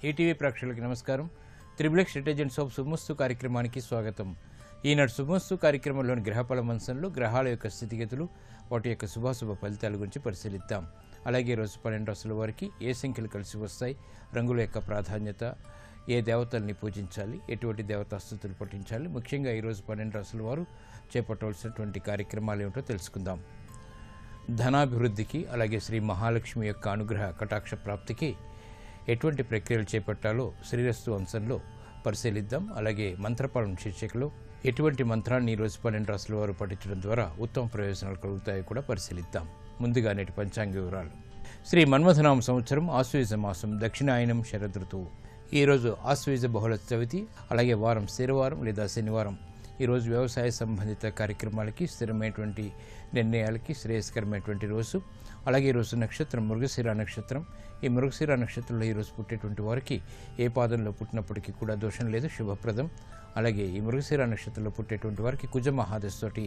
ETV ప్రేక్షకులకి నమస్కారం. Triplex detergents of శుభమస్తు కార్యక్రమానికి స్వాగతం. ఈనాడు శుభమస్తు కార్యక్రమంలోని గ్రహఫల మంచంలో గ్రహాల యొక్క స్థితిగతులు, వాటి యొక్క శుభాశుభ ఫలితాల గురించి పరిశీలిద్దాం. అలాగే ఈరోజు 12 రాశుల వారికి ఏ సంఖ్యలు కలిసి వస్తాయి, రంగుల యొక్క ప్రాధాన్యత, ఏ దేవతల్ని పూజించాలి, ఎటువంటి దేవతాస్తుతులు పఠించాలి, ముఖ్యంగా ఈరోజు 12 రాశుల వారు చేపట్టవలసినటువంటి కార్యక్రమాలు ఏమిటో తెలుసుకుందాం. ధనాభివృద్ధికి, అలాగే శ్రీ మహాలక్ష్మి యొక్క అనుగ్రహ కటాక్ష ప్రాప్తికి ఎటువంటి ప్రక్రియలు చేపట్టాలో శ్రీరస్తు అంశంలో పరిశీలిద్దాం. అలాగే మంత్రపాలన శీర్షికలో ఎటువంటి మంత్రాన్ని ఈరోజు 12 రాశుల వారు పఠించడం ద్వారా ఉత్తమ ప్రయోజనాలు కలుగుతాయో కూడా పరిశీలిద్దాం. ముందుగా నేటి పంచాంగ వివరాలు. శ్రీ మన్మథనామ సంవత్సరం ఆశ్వయుజ మాసం దక్షిణాయనం శరదృతువు. ఈరోజు ఆశ్వయుజ బహుళ చవితి, అలాగే వారం స్థిరవారం లేదా శనివారం. ఈరోజు వ్యవసాయ సంబంధిత కార్యక్రమాలకి, స్థిరమైనటువంటి నిర్ణయాలకి శ్రేయస్కరమైనటువంటి రోజు. అలాగే ఈరోజు నక్షత్రం మృగశిర నక్షత్రం. ఈ మృగశిర నక్షత్రంలో ఈరోజు పుట్టేటువంటి వారికి ఏ పాదంలో పుట్టినప్పటికీ కూడా దోషం లేదు, శుభప్రదం. అలాగే ఈ మృగశిర నక్షత్రంలో పుట్టేటువంటి వారికి కుజ మహాదశతోటి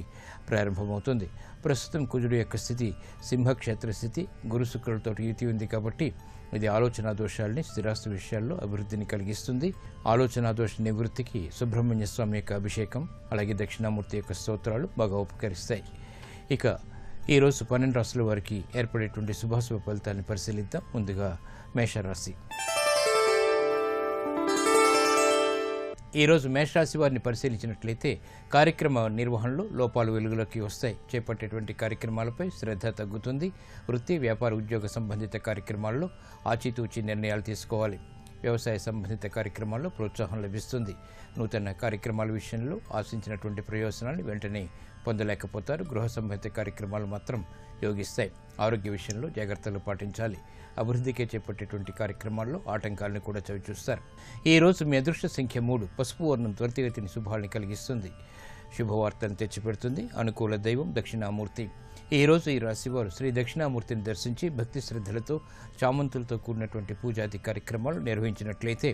ప్రారంభమవుతుంది. ప్రస్తుతం కుజుడు యొక్క స్థితి సింహక్షేత్ర స్థితి, గురు శుక్రులతో యుతి ఉంది కాబట్టి ఇది ఆలోచన దోషాలని, స్థిరాస్తి విషయాల్లో అభివృద్ధిని కలిగిస్తుంది. ఆలోచన దోష నివృత్తికి సుబ్రహ్మణ్య స్వామి యొక్క అభిషేకం, అలాగే దక్షిణామూర్తి యొక్క స్తోత్రాలు బాగా ఉపకరిస్తాయి. ఇక ఈరోజు 12 రాశుల వారికి ఏర్పడేటువంటి శుభాశుభ ఫలితాలను పరిశీలిద్దాం. ముందుగా మేషరాశి. ఈరోజు మేషరాశి వారిని పరిశీలించినట్లయితే కార్యక్రమ నిర్వహణలో లోపాలు వెలుగులోకి వస్తాయి. చేపట్టేటువంటి కార్యక్రమాలపై శ్రద్ధ తగ్గుతుంది. వృత్తి, వ్యాపార, ఉద్యోగ సంబంధిత కార్యక్రమాల్లో ఆచితూచి నిర్ణయాలు తీసుకోవాలి. వ్యవసాయ సంబంధిత కార్యక్రమాల్లో ప్రోత్సాహం లభిస్తుంది. నూతన కార్యక్రమాల విషయంలో ఆశించినటువంటి ప్రయోజనాన్ని వెంటనే పొందలేకపోతారు. గృహ సంబంధిత కార్యక్రమాలు మాత్రం యోగిస్తాయి. ఆరోగ్య విషయంలో జాగ్రత్తలు పాటించాలి. అభివృద్ధికే చేపట్టేటువంటి కార్యక్రమాల్లో ఆటంకాలను కూడా చవిచూస్తారు. ఈ రోజు మీ అదృష్ట సంఖ్య 3. పసుపు వర్ణం త్వరితగతిని శుభాల్ని కలిగిస్తుంది, శుభవార్తను తెచ్చిపెడుతుంది. అనుకూల దైవం దక్షిణామూర్తి. ఈ రోజు ఈ రాశివారు శ్రీ దక్షిణామూర్తిని దర్శించి భక్తి శ్రద్ధలతో చామంతులతో కూడినటువంటి పూజాది కార్యక్రమాలు నిర్వహించినట్లయితే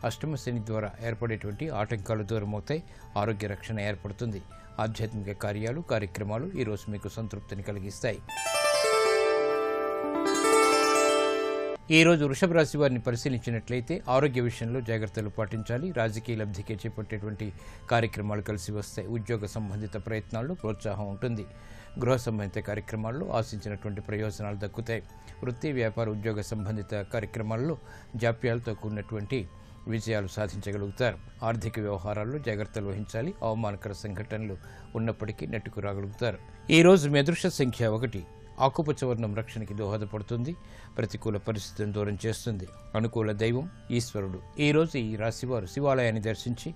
అష్టమ శని ద్వారా ఏర్పడేటువంటి ఆటంకాలు దూరమవుతాయి. ఆరోగ్య రక్షణ ఏర్పడుతుంది. ఆధ్యాత్మిక కార్యాలు, కార్యక్రమాలు ఈరోజు మీకు సంతృప్తిని కలిగిస్తాయి. ఈరోజు వృషభ రాశి వారిని పరిశీలించినట్లయితే ఆరోగ్య విషయంలో జాగ్రత్తలు పాటించాలి. రాజకీయ లబ్ధికి చేపట్టేటువంటి కార్యక్రమాలు కలిసి వస్తాయి. ఉద్యోగ సంబంధిత ప్రయత్నాల్లో ప్రోత్సాహం ఉంటుంది. గృహ సంబంధిత కార్యక్రమాల్లో ఆశించినటువంటి ప్రయోజనాలు దక్కుతాయి. వృత్తి, వ్యాపార, ఉద్యోగ సంబంధిత కార్యక్రమాల్లో జాప్యాలతో కూడినటువంటి విజయాలు సాధించగలుగుతారు. ఆర్థిక వ్యవహారాల్లో జాగ్రత్తలు వహించాలి. అవమానకర సంఘటనలు ఉన్నప్పటికీ నెట్టుకు రాగలుగుతారు. ఈరోజు మీ అదృష్ట సంఖ్య 1. ఆకుపచ్చ వర్ణం రక్షణకి దోహదపడుతుంది. ప్రతికూల పరిస్థితులను దూరం చేస్తుంది. అనుకూల దైవం ఈశ్వరుడు. ఈరోజు ఈ రాశివారు శివాలయాన్ని దర్శించి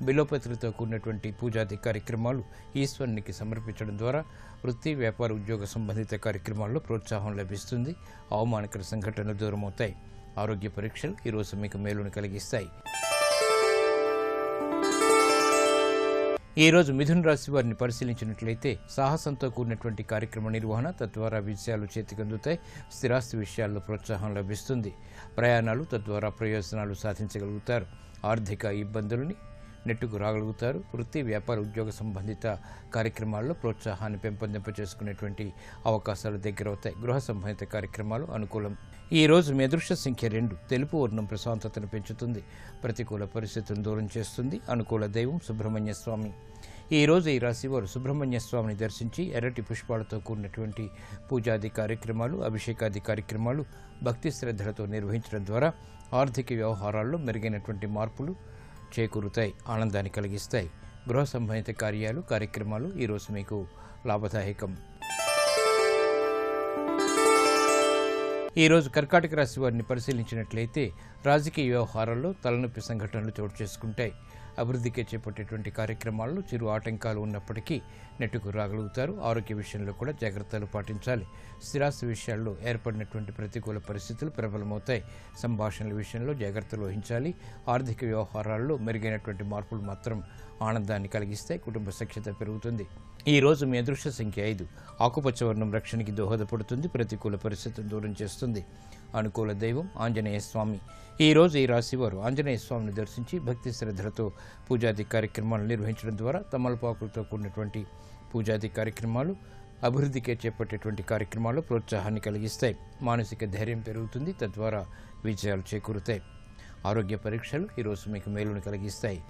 బిల్వపత్రితో కూడినటువంటి పూజాది కార్యక్రమాలు ఈశ్వరునికి సమర్పించడం ద్వారా వృత్తి, వ్యాపార, ఉద్యోగ సంబంధిత కార్యక్రమాల్లో ప్రోత్సాహం లభిస్తుంది. అవమానకర సంఘటనలు దూరమవుతాయి. ఆరోగ్య పరీక్షలు ఈరోజు మీకు మేలును కలిగిస్తాయి. ఈరోజు మిథున రాశి వారిని పరిశీలించినట్లయితే సాహసంతో కూడినటువంటి కార్యక్రమ నిర్వహణ, తద్వారా విజయాలు చేతికందుతాయి. స్థిరాస్తి విషయాల్లో ప్రోత్సాహం లభిస్తుంది. ప్రయాణాలు, తద్వారా ప్రయోజనాలు సాధించగలుగుతారు. ఆర్థిక ఇబ్బందులని నెట్టుకు రాగలుగుతారు. వృత్తి, వ్యాపార, ఉద్యోగ సంబంధిత కార్యక్రమాల్లో ప్రోత్సాహాన్ని పెంపొందింపచేసుకునేటువంటి అవకాశాలు దగ్గరవుతాయి. గృహ సంబంధిత కార్యక్రమాలు అనుకూలం. ఈ రోజు మీ అదృష్ట సంఖ్య 2. తెలుపు వర్ణం ప్రశాంతతను పెంచుతుంది. ప్రతికూల పరిస్థితులను దూరం చేస్తుంది. అనుకూల దైవం సుబ్రహ్మణ్య స్వామి. ఈ రోజు ఈ రాశివారు సుబ్రహ్మణ్య స్వామిని దర్శించి ఎర్రటి పుష్పాలతో కూడినటువంటి పూజాది కార్యక్రమాలు, అభిషేకాది కార్యక్రమాలు భక్తి శ్రద్ధలతో నిర్వహించడం ద్వారా ఆర్థిక వ్యవహారాల్లో మెరుగైనటువంటి మార్పులు చేకూరుతాయి, ఆనందాన్ని కలిగిస్తాయి. గృహ సంబంధిత కార్యాలు, కార్యక్రమాలు ఈరోజు మీకు లాభదాయకం. ఈరోజు కర్కాటక రాశి వారిని పరిశీలించినట్లయితే రాజకీయ వ్యవహారాల్లో తలనొప్పి సంఘటనలు చోటు చేసుకుంటాయి. అభివృద్ధికి చేపట్టేటువంటి కార్యక్రమాల్లో చిరు ఆటంకాలు ఉన్నప్పటికీ నెట్టుకు రాగలుగుతారు. ఆరోగ్య విషయంలో కూడా జాగ్రత్తలు పాటించాలి. స్థిరాస్తి విషయాల్లో ఏర్పడినటువంటి ప్రతికూల పరిస్థితులు ప్రబలమవుతాయి. సంభాషణల విషయంలో జాగ్రత్తలు వహించాలి. ఆర్థిక వ్యవహారాల్లో మెరుగైనటువంటి మార్పులు మాత్రం ఆనందాన్ని కలిగిస్తాయి. కుటుంబ సఖ్యత పెరుగుతుంది. ఈ రోజు మీ అదృష్ట సంఖ్య 5. ఆకుపచ్చ వర్ణం రక్షణకి దోహదపడుతుంది. ప్రతికూల పరిస్థితులను దూరం చేస్తుంది. అనుకూల దైవం ఆంజనేయ స్వామి. ఈ రోజు ఈ రాశివారు ఆంజనేయ స్వామిని దర్శించి భక్తి శ్రద్ధలతో పూజాది కార్యక్రమాలు నిర్వహించడం ద్వారా తమలపాకులతో కూడినటువంటి పూజాది కార్యక్రమాలు అభివృద్ధికే చేపట్టేటువంటి కార్యక్రమాలు ప్రోత్సాహాన్ని కలిగిస్తాయి. మానసిక ధైర్యం పెరుగుతుంది. తద్వారా విజయాలు చేకూరుతాయి. ఆరోగ్య పరీక్షలు ఈరోజు మీకు మేలును కలిగిస్తాయి.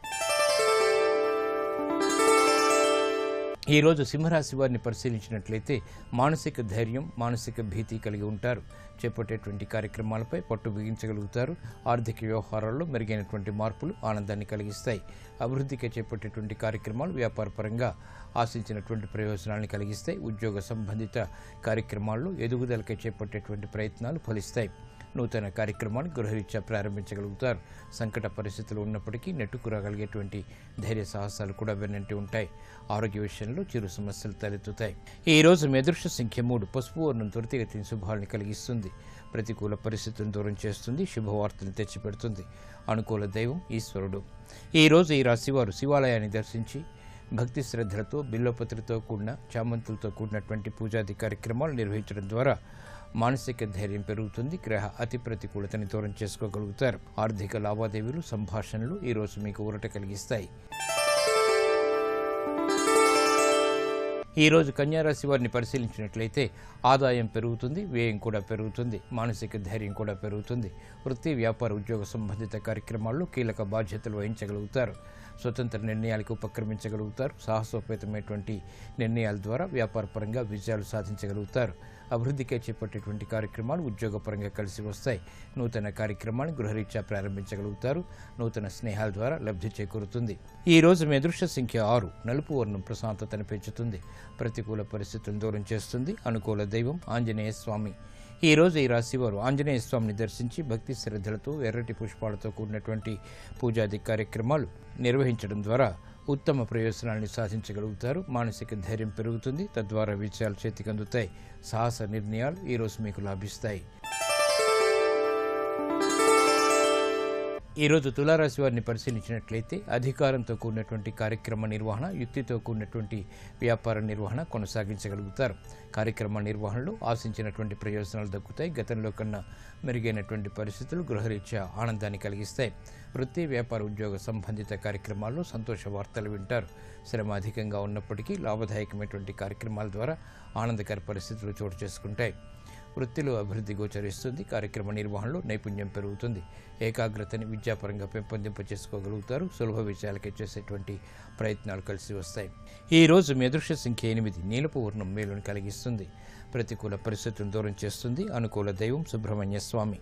ఈరోజు సింహరాశి వారిని పరిశీలించినట్లయితే మానసిక ధైర్యం, మానసిక భీతి కలిగి ఉంటారు. చేపట్టేటువంటి కార్యక్రమాలపై పట్టు బిగించగలుగుతారు. ఆర్థిక వ్యవహారాల్లో మెరుగైనటువంటి మార్పులు ఆనందాన్ని కలిగిస్తాయి. అభివృద్ధికి చేపట్టేటువంటి కార్యక్రమాలు వ్యాపారపరంగా ఆశించినటువంటి ప్రయోజనాలను కలిగిస్తాయి. ఉద్యోగ సంబంధిత కార్యక్రమాల్లో ఎదుగుదలకై చేపట్టేటువంటి ప్రయత్నాలు ఫలిస్తాయి. నూతన కార్యక్రమాన్ని గృహరీత్యా ప్రారంభించగలుగుతారు. సంకట పరిస్థితులు ఉన్నప్పటికీ నెట్టుకురాగలిగేటువంటి ధైర్య సాహసాలు కూడా వెన్నంటి ఉంటాయి. ఆరోగ్య విషయంలో చిరు సమస్యలు తలెత్తుతాయి. ఈ రోజు మీ అదృష్ట సంఖ్య 3. పసుపు వర్ణం త్వరితగతిన శుభాలను కలిగిస్తుంది. ప్రతికూల పరిస్థితులను దూరం చేస్తుంది. శుభవార్తలు తెచ్చిపెడుతుంది. అనుకూల దైవం ఈశ్వరుడు. ఈ రోజు ఈ రాశి వారు శివాలయాన్ని దర్శించి భక్తి శ్రద్ధలతో బిల్వపత్రితో కూడిన చామంతులతో కూడినటువంటి పూజాది కార్యక్రమాలు నిర్వహించడం ద్వారా మానసిక ధైర్యం పెరుగుతుంది. గ్రహ అతి ప్రతికూలతని దూరం చేసుకోగలుగుతారు. ఆర్థిక లావాదేవీలు, సంభాషణలు ఈరోజు మీకు ఊరట కలిగిస్తాయి. ఈరోజు కన్యారాశి వారిని పరిశీలించినట్లయితే ఆదాయం పెరుగుతుంది, వ్యయం కూడా పెరుగుతుంది, మానసిక ధైర్యం కూడా పెరుగుతుంది. వృత్తి, వ్యాపార, ఉద్యోగ సంబంధిత కార్యక్రమాల్లో కీలక బాధ్యతలు వహించగలుగుతారు. స్వతంత్ర నిర్ణయాలకు ఉపక్రమించగలుగుతారు. సాహసోపేతమైనటువంటి నిర్ణయాల ద్వారా వ్యాపారపరంగా విజయాలు సాధించగలుగుతారు. అభివృద్ధికే చేపట్టేటువంటి కార్యక్రమాలు ఉద్యోగపరంగా కలిసి వస్తాయి. నూతన కార్యక్రమాన్ని గృహరీత్యా ప్రారంభించగలుగుతారు. నూతన స్నేహాల ద్వారా లబ్ధి చేకూరుతుంది. ఈ రోజు మీ అదృష్ట సంఖ్య 6. నలుపు వర్ణం ప్రశాంతతను పెంచుతుంది. ప్రతికూల పరిస్థితులను దూరం చేస్తుంది. అనుకూల దైవం ఆంజనేయ స్వామి. ఈ రోజు ఈ రాశివారు ఆంజనేయ స్వామిని దర్శించి భక్తి శ్రద్ధలతో ఎర్రటి పుష్పాలతో కూడినటువంటి పూజాది కార్యక్రమాలు నిర్వహించడం ద్వారా ఉత్తమ ప్రయోజనాన్ని సాధించగలుగుతారు. మానసిక ధైర్యం పెరుగుతుంది. తద్వారా విజయాలు చేతికి అందుతాయి. సాహస నిర్ణయాలు ఈరోజు మీకు లాభిస్తాయి. ఈరోజు తులారాశి వారిని పరిశీలించినట్లయితే అధికారంతో కూడినటువంటి కార్యక్రమ నిర్వహణ, యుక్తితో కూడినటువంటి వ్యాపార నిర్వహణ కొనసాగించగలుగుతారు. కార్యక్రమ నిర్వహణలో ఆశించినటువంటి ప్రయోజనాలు దక్కుతాయి. గతంలో కన్నా మెరుగైనటువంటి పరిస్థితులు గృహరీత్యా ఆనందాన్ని కలిగిస్తాయి. వృత్తి, వ్యాపార, ఉద్యోగ సంబంధిత కార్యక్రమాల్లో సంతోష వార్తలు వింటారు. శ్రమ అధికంగా ఉన్నప్పటికీ లాభదాయకమైనటువంటి కార్యక్రమాల ద్వారా ఆనందకర పరిస్థితులు చోటు చేసుకుంటాయి. వృత్తిలో అభివృద్ధి గోచరిస్తుంది. కార్యక్రమ నిర్వహణలో నైపుణ్యం పెరుగుతుంది. ఏకాగ్రతని విద్యాపరంగా పెంపొందింప చేసుకోగలుగుతారు. సులభ విషయాలకే చేసేటువంటి ప్రయత్నాలు కలిసి వస్తాయి. ఈ రోజు మీ అదృష్ట సంఖ్య 8. నీలపు వర్ణం మేలును కలిగిస్తుంది. ప్రతికూల పరిస్థితులను దూరం చేస్తుంది. అనుకూల దైవం సుబ్రహ్మణ్య స్వామి.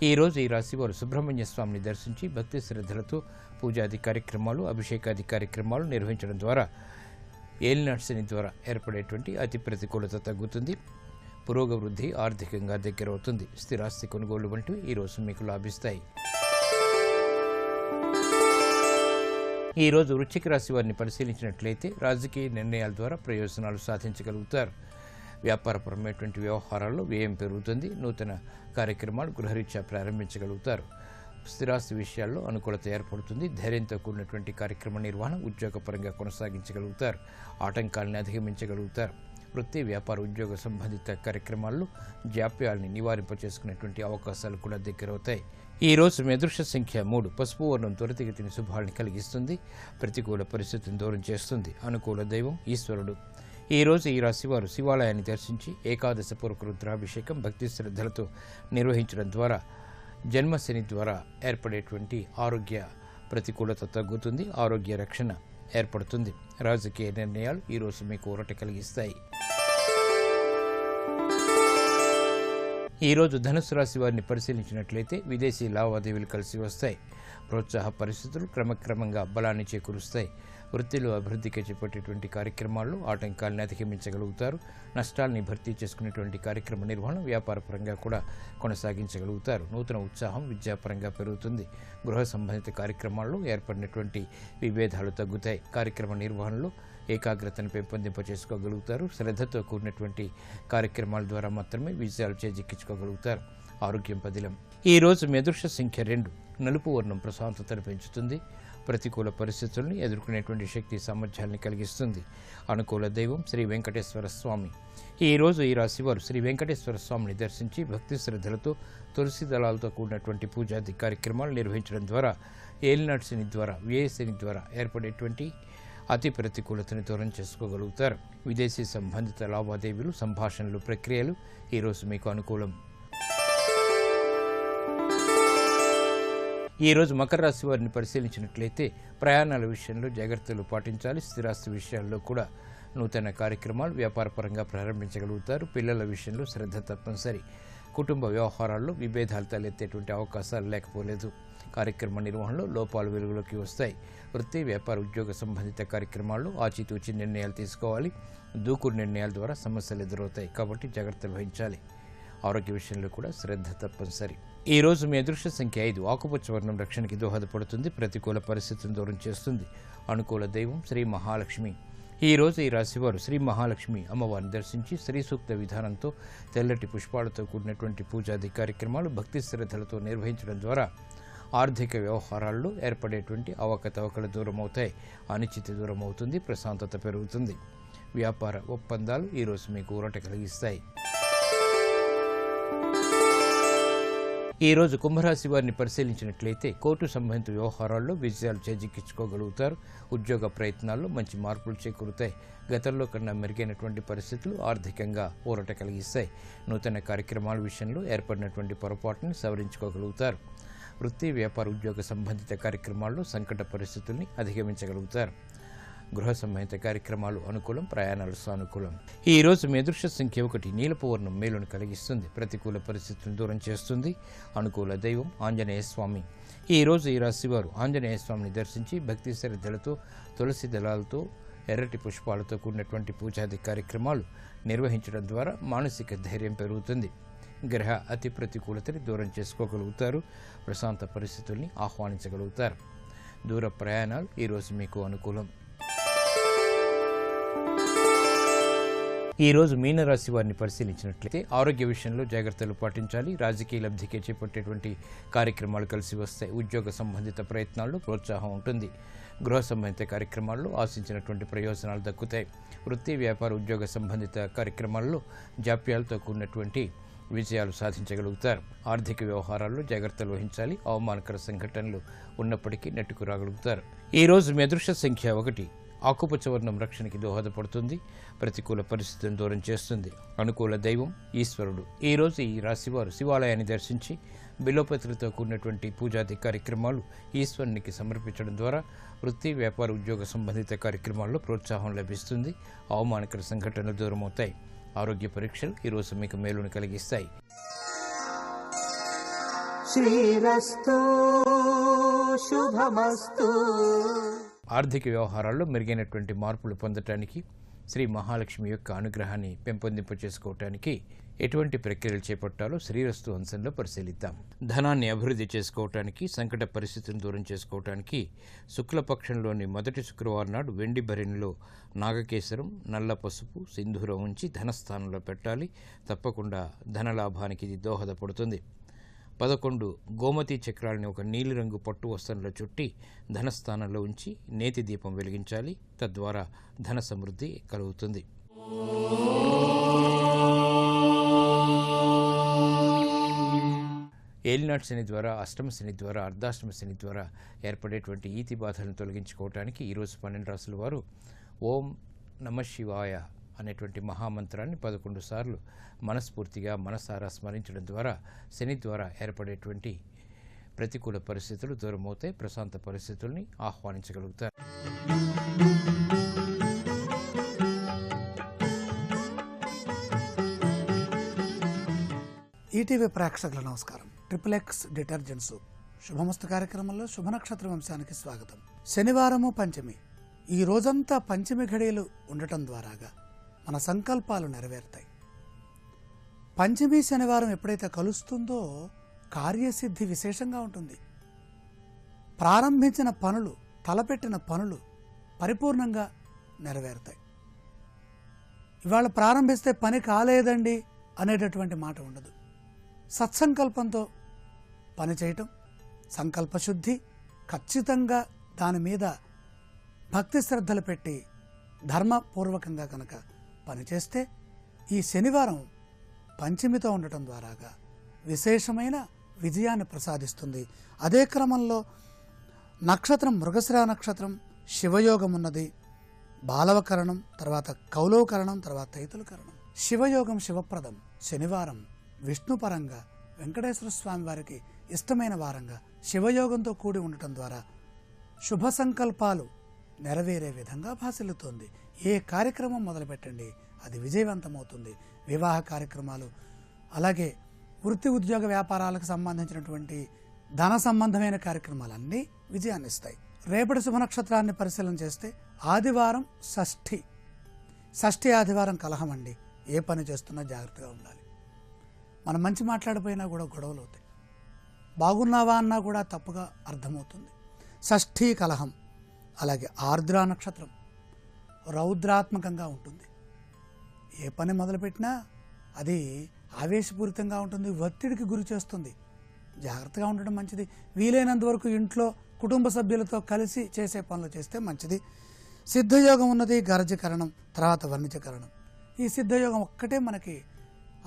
ఈ రోజు ఈ రాశి వారు సుబ్రహ్మణ్య స్వామిని దర్శించి భక్తి శ్రద్ధలతో పూజాది కార్యక్రమాలు, అభిషేకాది కార్యక్రమాలు నిర్వహించడం ద్వారా ఏలినాటి శని ద్వారా ఏర్పడేటువంటి అతి ప్రతికూలత తగ్గుతుంది. పురోగవృద్ధి ఆర్థికంగా దగ్గరవుతుంది. స్థిరాస్తి కొనుగోలు వంటివి ఈరోజు మీకు లాభిస్తాయి. ఈరోజు వృశ్చిక రాశి వారిని పరిశీలించినట్లయితే రాజకీయ నిర్ణయాల ద్వారా ప్రయోజనాలు సాధించగలుగుతారు. వ్యాపారపరమైనటువంటి వ్యవహారాల్లో వ్యయం పెరుగుతుంది. నూతన కార్యక్రమాలు గృహరీత్యా ప్రారంభించగలుగుతారు. స్థిరాస్తి విషయాల్లో అనుకూలత ఏర్పడుతుంది. ధైర్యంతో కూడినటువంటి కార్యక్రమ నిర్వహణ ఉద్యోగపరంగా కొనసాగించగలుగుతారు. ఆటంకాలను అధిగమించగలుగుతారు. వృత్తి, వ్యాపార, ఉద్యోగ సంబంధిత కార్యక్రమాల్లో జాప్యాలని నివారింపచేసుకునేటువంటి అవకాశాలు కూడా దగ్గరవుతాయి. ఈ రోజు మీ అదృష్ట సంఖ్య 3. పసుపు వర్ణం త్వరితగతిన శుభాలను కలిగిస్తుంది. ప్రతికూల పరిస్థితిని దూరం చేస్తుంది. అనుకూల దైవం ఈశ్వరుడు. ఈ రోజు ఈ రాశివారు శివాలయాన్ని దర్శించి ఏకాదశ పూర్వక రుద్రాభిషేకం భక్తి శ్రద్ధలతో నిర్వహించడం ద్వారా జన్మశని ద్వారా ఏర్పడేటువంటి ఆరోగ్య ప్రతికూలత తగ్గుతుంది. ఆరోగ్య రక్షణ ఏర్పడుతుంది. రాజకీయ నిర్ణయాలు ఈరోజు మీకు ఊరట కలిగిస్తాయి. ఈరోజు ధనుసు రాశి వారిని పరిశీలించినట్లయితే విదేశీ లావాదేవీలు కలిసి వస్తాయి. ప్రోత్సాహ పరిస్థితులు క్రమక్రమంగా బలాన్ని చేకూరుస్తాయి. వృత్తిలో అభివృద్ధికి చేపట్టేటువంటి కార్యక్రమాల్లో ఆటంకాలను అధిగమించగలుగుతారు. నష్టాలని భర్తీ చేసుకునేటువంటి కార్యక్రమ నిర్వహణ వ్యాపారపరంగా కూడా కొనసాగించగలుగుతారు. నూతన ఉత్సాహం విద్యాపరంగా పెరుగుతుంది. గృహ సంబంధిత కార్యక్రమాల్లో ఏర్పడినటువంటి విభేదాలు తగ్గుతాయి. కార్యక్రమ నిర్వహణలో ఏకాగ్రతను పెంపొందింప చేసుకోగలుగుతారు. శ్రద్ధతో కూడినటువంటి కార్యక్రమాల ద్వారా మాత్రమే విజయాలు చేజిక్కించుకోగలుగుతారు. ఆరోగ్యం పదిలం. ఈ రోజు మీ అదృష్ట సంఖ్య 2. నలుపు వర్ణం ప్రశాంతతను పెంచుతుంది. ప్రతికూల పరిస్థితుల్ని ఎదుర్కొనేటువంటి శక్తి సామర్థ్యాన్ని కలిగిస్తుంది. అనుకూల దైవం శ్రీ వెంకటేశ్వర స్వామి. ఈ రోజు ఈ రాశివారు శ్రీ వెంకటేశ్వర స్వామిని దర్శించి భక్తి శ్రద్ధలతో తులసి దళాలతో కూడినటువంటి పూజాది కార్యక్రమాలు నిర్వహించడం ద్వారా ఏలినాటి శని ద్వారా వ్యయ శని ద్వారా ఏర్పడేటువంటి అతి ప్రతికూలతను దూరం చేసుకోగలుగుతారు. విదేశీ సంబంధిత లావాదేవీలు, సంభాషణలు, ప్రక్రియలు ఈరోజు మీకు అనుకూలం. ఈ రోజు మకర రాశి వారిని పరిశీలించినట్లయితే ప్రయాణాల విషయంలో జాగ్రత్తలు పాటించాలి. స్థిరాస్తి విషయాల్లో కూడా నూతన కార్యక్రమాలు వ్యాపారపరంగా ప్రారంభించగలుగుతారు. పిల్లల విషయంలో శ్రద్ధ తప్పనిసరి. కుటుంబ వ్యవహారాల్లో విభేదాలు తలెత్తేటువంటి అవకాశాలు లేకపోలేదు. కార్యక్రమ నిర్వహణలో లోపాలు వెలుగులోకి వస్తాయి. వృత్తి, వ్యాపార, ఉద్యోగ సంబంధిత కార్యక్రమాల్లో ఆచితూచి నిర్ణయాలు తీసుకోవాలి. దూకుడు నిర్ణయాల ద్వారా సమస్యలు ఎదురవుతాయి కాబట్టి జాగ్రత్తలు వహించాలి. ఆరోగ్య విషయంలో కూడా శ్రద్ధ తప్పనిసరి. ఈ రోజు మీ అదృష్ట సంఖ్య 5. ఆకుపచ్చ వర్ణం రక్షణకి దోహదపడుతుంది. ప్రతికూల పరిస్థితులను దూరం చేస్తుంది. అనుకూల దైవం శ్రీ మహాలక్ష్మి. ఈ రోజు ఈ రాశివారు శ్రీ మహాలక్ష్మి అమ్మవారిని దర్శించి శ్రీ సూక్త విధానంతో తెల్లటి పుష్పాలతో కూడినటువంటి పూజాది కార్యక్రమాలు భక్తి శ్రద్ధలతో నిర్వహించడం ద్వారా ఆర్థిక వ్యవహారాల్లో ఏర్పడేటువంటి అవకతవకలు దూరమవుతాయి. అనిశ్చితి దూరమవుతుంది. ప్రశాంతత పెరుగుతుంది. వ్యాపార ఒప్పందాలు ఈరోజు మీకు ఊరట కలిగిస్తాయి. ఈ రోజు కుంభరాశి వారిని పరిశీలించినట్లయితే కోర్టు సంబంధిత వ్యవహారాల్లో విజయాలు చేజిక్కించుకోగలుగుతారు. ఉద్యోగ ప్రయత్నాల్లో మంచి మార్పులు చేకూరుతాయి. గతంలో కన్నా మెరుగైనటువంటి పరిస్థితులు ఆర్థికంగా ఊరట కలిగిస్తాయి. నూతన కార్యక్రమాల విషయంలో ఏర్పడినటువంటి పొరపాటుని సవరించుకోగలుగుతారు. వృత్తి, వ్యాపార, ఉద్యోగ సంబంధిత కార్యక్రమాల్లో సంకట పరిస్థితుల్ని అధిగమించగలుగుతారు. గృహ సంబంధిత కార్యక్రమాలు అనుకూలం. ప్రయాణాలు సానుకూలం. ఈ రోజు మీ అదృష్ట సంఖ్య 1. నీలపు వర్ణం మేలును కలిగిస్తుంది. ప్రతికూల పరిస్థితులను దూరం చేస్తుంది. అనుకూల దైవం ఆంజనేయ స్వామి. ఈ రోజు ఈ రాశివారు ఆంజనేయ స్వామిని దర్శించి భక్తి శ్రద్ధలతో తులసి దళాలతో ఎర్రటి పుష్పాలతో కూడినటువంటి పూజాది కార్యక్రమాలు నిర్వహించడం ద్వారా మానసిక ధైర్యం పెరుగుతుంది. గ్రహ అతి ప్రతికూలతని దూరం చేసుకోగలుగుతారు. ప్రశాంత పరిస్థితుల్ని ఆహ్వానించగలుగుతారు. దూర ప్రయాణాలు ఈరోజు మీకు అనుకూలం. ఈ రోజు మీనరాశి వారిని పరిశీలించినట్లయితే ఆరోగ్య విషయంలో జాగ్రత్తలు పాటించాలి. రాజకీయ లబ్ధికి చేపట్టేటువంటి కార్యక్రమాలు కలిసి వస్తాయి. ఉద్యోగ సంబంధిత ప్రయత్నాల్లో ప్రోత్సాహం ఉంటుంది. గృహ సంబంధిత కార్యక్రమాల్లో ఆశించినటువంటి ప్రయోజనాలు దక్కుతాయి. వృత్తి, వ్యాపార, ఉద్యోగ సంబంధిత కార్యక్రమాల్లో జాప్యాలతో కూడినటువంటి విజయాలు సాధించగలుగుతారు. ఆర్థిక వ్యవహారాల్లో జాగ్రత్తలు వహించాలి. అవమానకర సంఘటనలు ఉన్నప్పటికీ నెట్టుకు రాగలుగుతారు. ఈ రోజు మీ అదృష్ట సంఖ్య 1. ఆకుపచ్చ వర్ణం రక్షణకి దోహదపడుతుంది. ప్రతికూల పరిస్థితులను దూరం చేస్తుంది. అనుకూల దైవం ఈశ్వరుడు. ఈ రోజు ఈ రాశివారు శివాలయాన్ని దర్శించి బిల్వపత్రితో కూడినటువంటి పూజాది కార్యక్రమాలు ఈశ్వరునికి సమర్పించడం ద్వారా వృత్తి, వ్యాపార, ఉద్యోగ సంబంధిత కార్యక్రమాల్లో ప్రోత్సాహం లభిస్తుంది. అవమానకర సంఘటనలు దూరమవుతాయి. ఆరోగ్య పరీక్షలు ఈరోజు మీకు మేలును కలిగిస్తాయి. శ్రీరస్తు శుభమస్తు. ఆర్థిక వ్యవహారాల్లో మెరుగైనటువంటి మార్పులు పొందటానికి శ్రీ మహాలక్ష్మి యొక్క అనుగ్రహాన్ని పెంపొందింప చేసుకోవటానికి ఎటువంటి ప్రక్రియలు చేపట్టాలో శ్రీరస్తు అంశంలో పరిశీలిద్దాం. ధనాన్ని అభివృద్ధి చేసుకోవటానికి, సంకట పరిస్థితులను దూరం చేసుకోవటానికి శుక్లపక్షంలోని మొదటి శుక్రవారం నాడు వెండి భరిణిలో నాగకేశరం, నల్ల పసుపు, సింధూరం ఉంచి ధనస్థానంలో పెట్టాలి. తప్పకుండా ధనలాభానికి ఇది దోహదపడుతుంది. 11 గోమతి చక్రాలని ఒక నీలిరంగు పట్టు వస్త్రంలో చుట్టి ధనస్థానంలో ఉంచి నేతి దీపం వెలిగించాలి. తద్వారా ధన సమృద్ధి కలుగుతుంది. ఏలినాటి శని ద్వారా, అష్టమ శని ద్వారా, అర్ధాష్టమ శని ద్వారా ఏర్పడేటువంటి ఈతి బాధలను తొలగించుకోవటానికి ఈరోజు 12 రాసుల వారు ఓం నమ శివాయ అనేటువంటి మహామంత్రాన్ని 11 సార్లు మనస్ఫూర్తిగా మనసారా స్మరించడం ద్వారా శని ద్వారా ఏర్పడేటువంటి ప్రతికూల పరిస్థితులు దూరమవుతాయి. ప్రశాంత పరిస్థితుల్ని ఆహ్వానించగలుగుతారు. ఈటీవీ ప్రేక్షకుల నమస్కారం. ట్రిపుల్ X డిటర్జెంట్ సోప్ శుభమస్తు కార్యక్రమంలో శుభనక్షత్ర వంశానికి స్వాగతం. శనివారము పంచమి. ఈ రోజంతా పంచమి ఘడియలు ఉండటం ద్వారాగా మన సంకల్పాలు నెరవేరుతాయి. పంచమి శనివారం ఎప్పుడైతే కలుస్తుందో కార్యసిద్ధి విశేషంగా ఉంటుంది. ప్రారంభించిన పనులు, తలపెట్టిన పనులు పరిపూర్ణంగా నెరవేరుతాయి. ఇవాళ ప్రారంభిస్తే పని కాలేదండి అనేటటువంటి మాట ఉండదు. సత్సంకల్పంతో పని చేయటం, సంకల్పశుద్ధి, ఖచ్చితంగా దాని మీద భక్తి శ్రద్ధలు పెట్టి ధర్మపూర్వకంగా కనుక పనిచేస్తే ఈ శనివారం పంచమితో ఉండటం ద్వారాగా విశేషమైన విజయాన్ని ప్రసాదిస్తుంది. అదే క్రమంలో నక్షత్రం మృగశిర నక్షత్రం, శివయోగం ఉన్నది. బాలవకరణం, తర్వాత కౌలవకరణం, తర్వాత తైతులకరణం. శివయోగం శివప్రదం. శనివారం విష్ణుపరంగా వెంకటేశ్వర స్వామి వారికి ఇష్టమైన వారంగా శివయోగంతో కూడి ఉండటం ద్వారా శుభ సంకల్పాలు నెరవేరే విధంగా భాసిల్లుతోంది. ఏ కార్యక్రమం మొదలుపెట్టండి అది విజయవంతమవుతుంది. వివాహ కార్యక్రమాలు, అలాగే వృత్తి ఉద్యోగ వ్యాపారాలకు సంబంధించినటువంటి ధన సంబంధమైన కార్యక్రమాలన్నీ విజయాన్ని ఇస్తాయి. రేపటి శుభ నక్షత్రాన్ని పరిశీలన చేస్తే ఆదివారం షష్ఠి ఆదివారం కలహం అండి. ఏ పని చేస్తున్నా జాగ్రత్తగా ఉండాలి. మనం మంచి మాట్లాడిపోయినా కూడా గొడవలు అవుతాయి. బాగున్నావా అన్నా కూడా తప్పుగా అర్థమవుతుంది. షష్ఠీ కలహం. అలాగే ఆర్ద్రా నక్షత్రం రౌద్రాత్మకంగా ఉంటుంది. ఏ పని మొదలుపెట్టినా అది ఆవేశపూరితంగా ఉంటుంది, ఒత్తిడికి గురి చేస్తుంది. జాగ్రత్తగా ఉండడం మంచిది. వీలైనంత వరకు ఇంట్లో కుటుంబ సభ్యులతో కలిసి చేసే పనులు చేస్తే మంచిది. సిద్ధయోగం ఉన్నది, గర్జకరణం, తర్వాత వర్ణిజకరణం. ఈ సిద్ధయోగం ఒక్కటే మనకి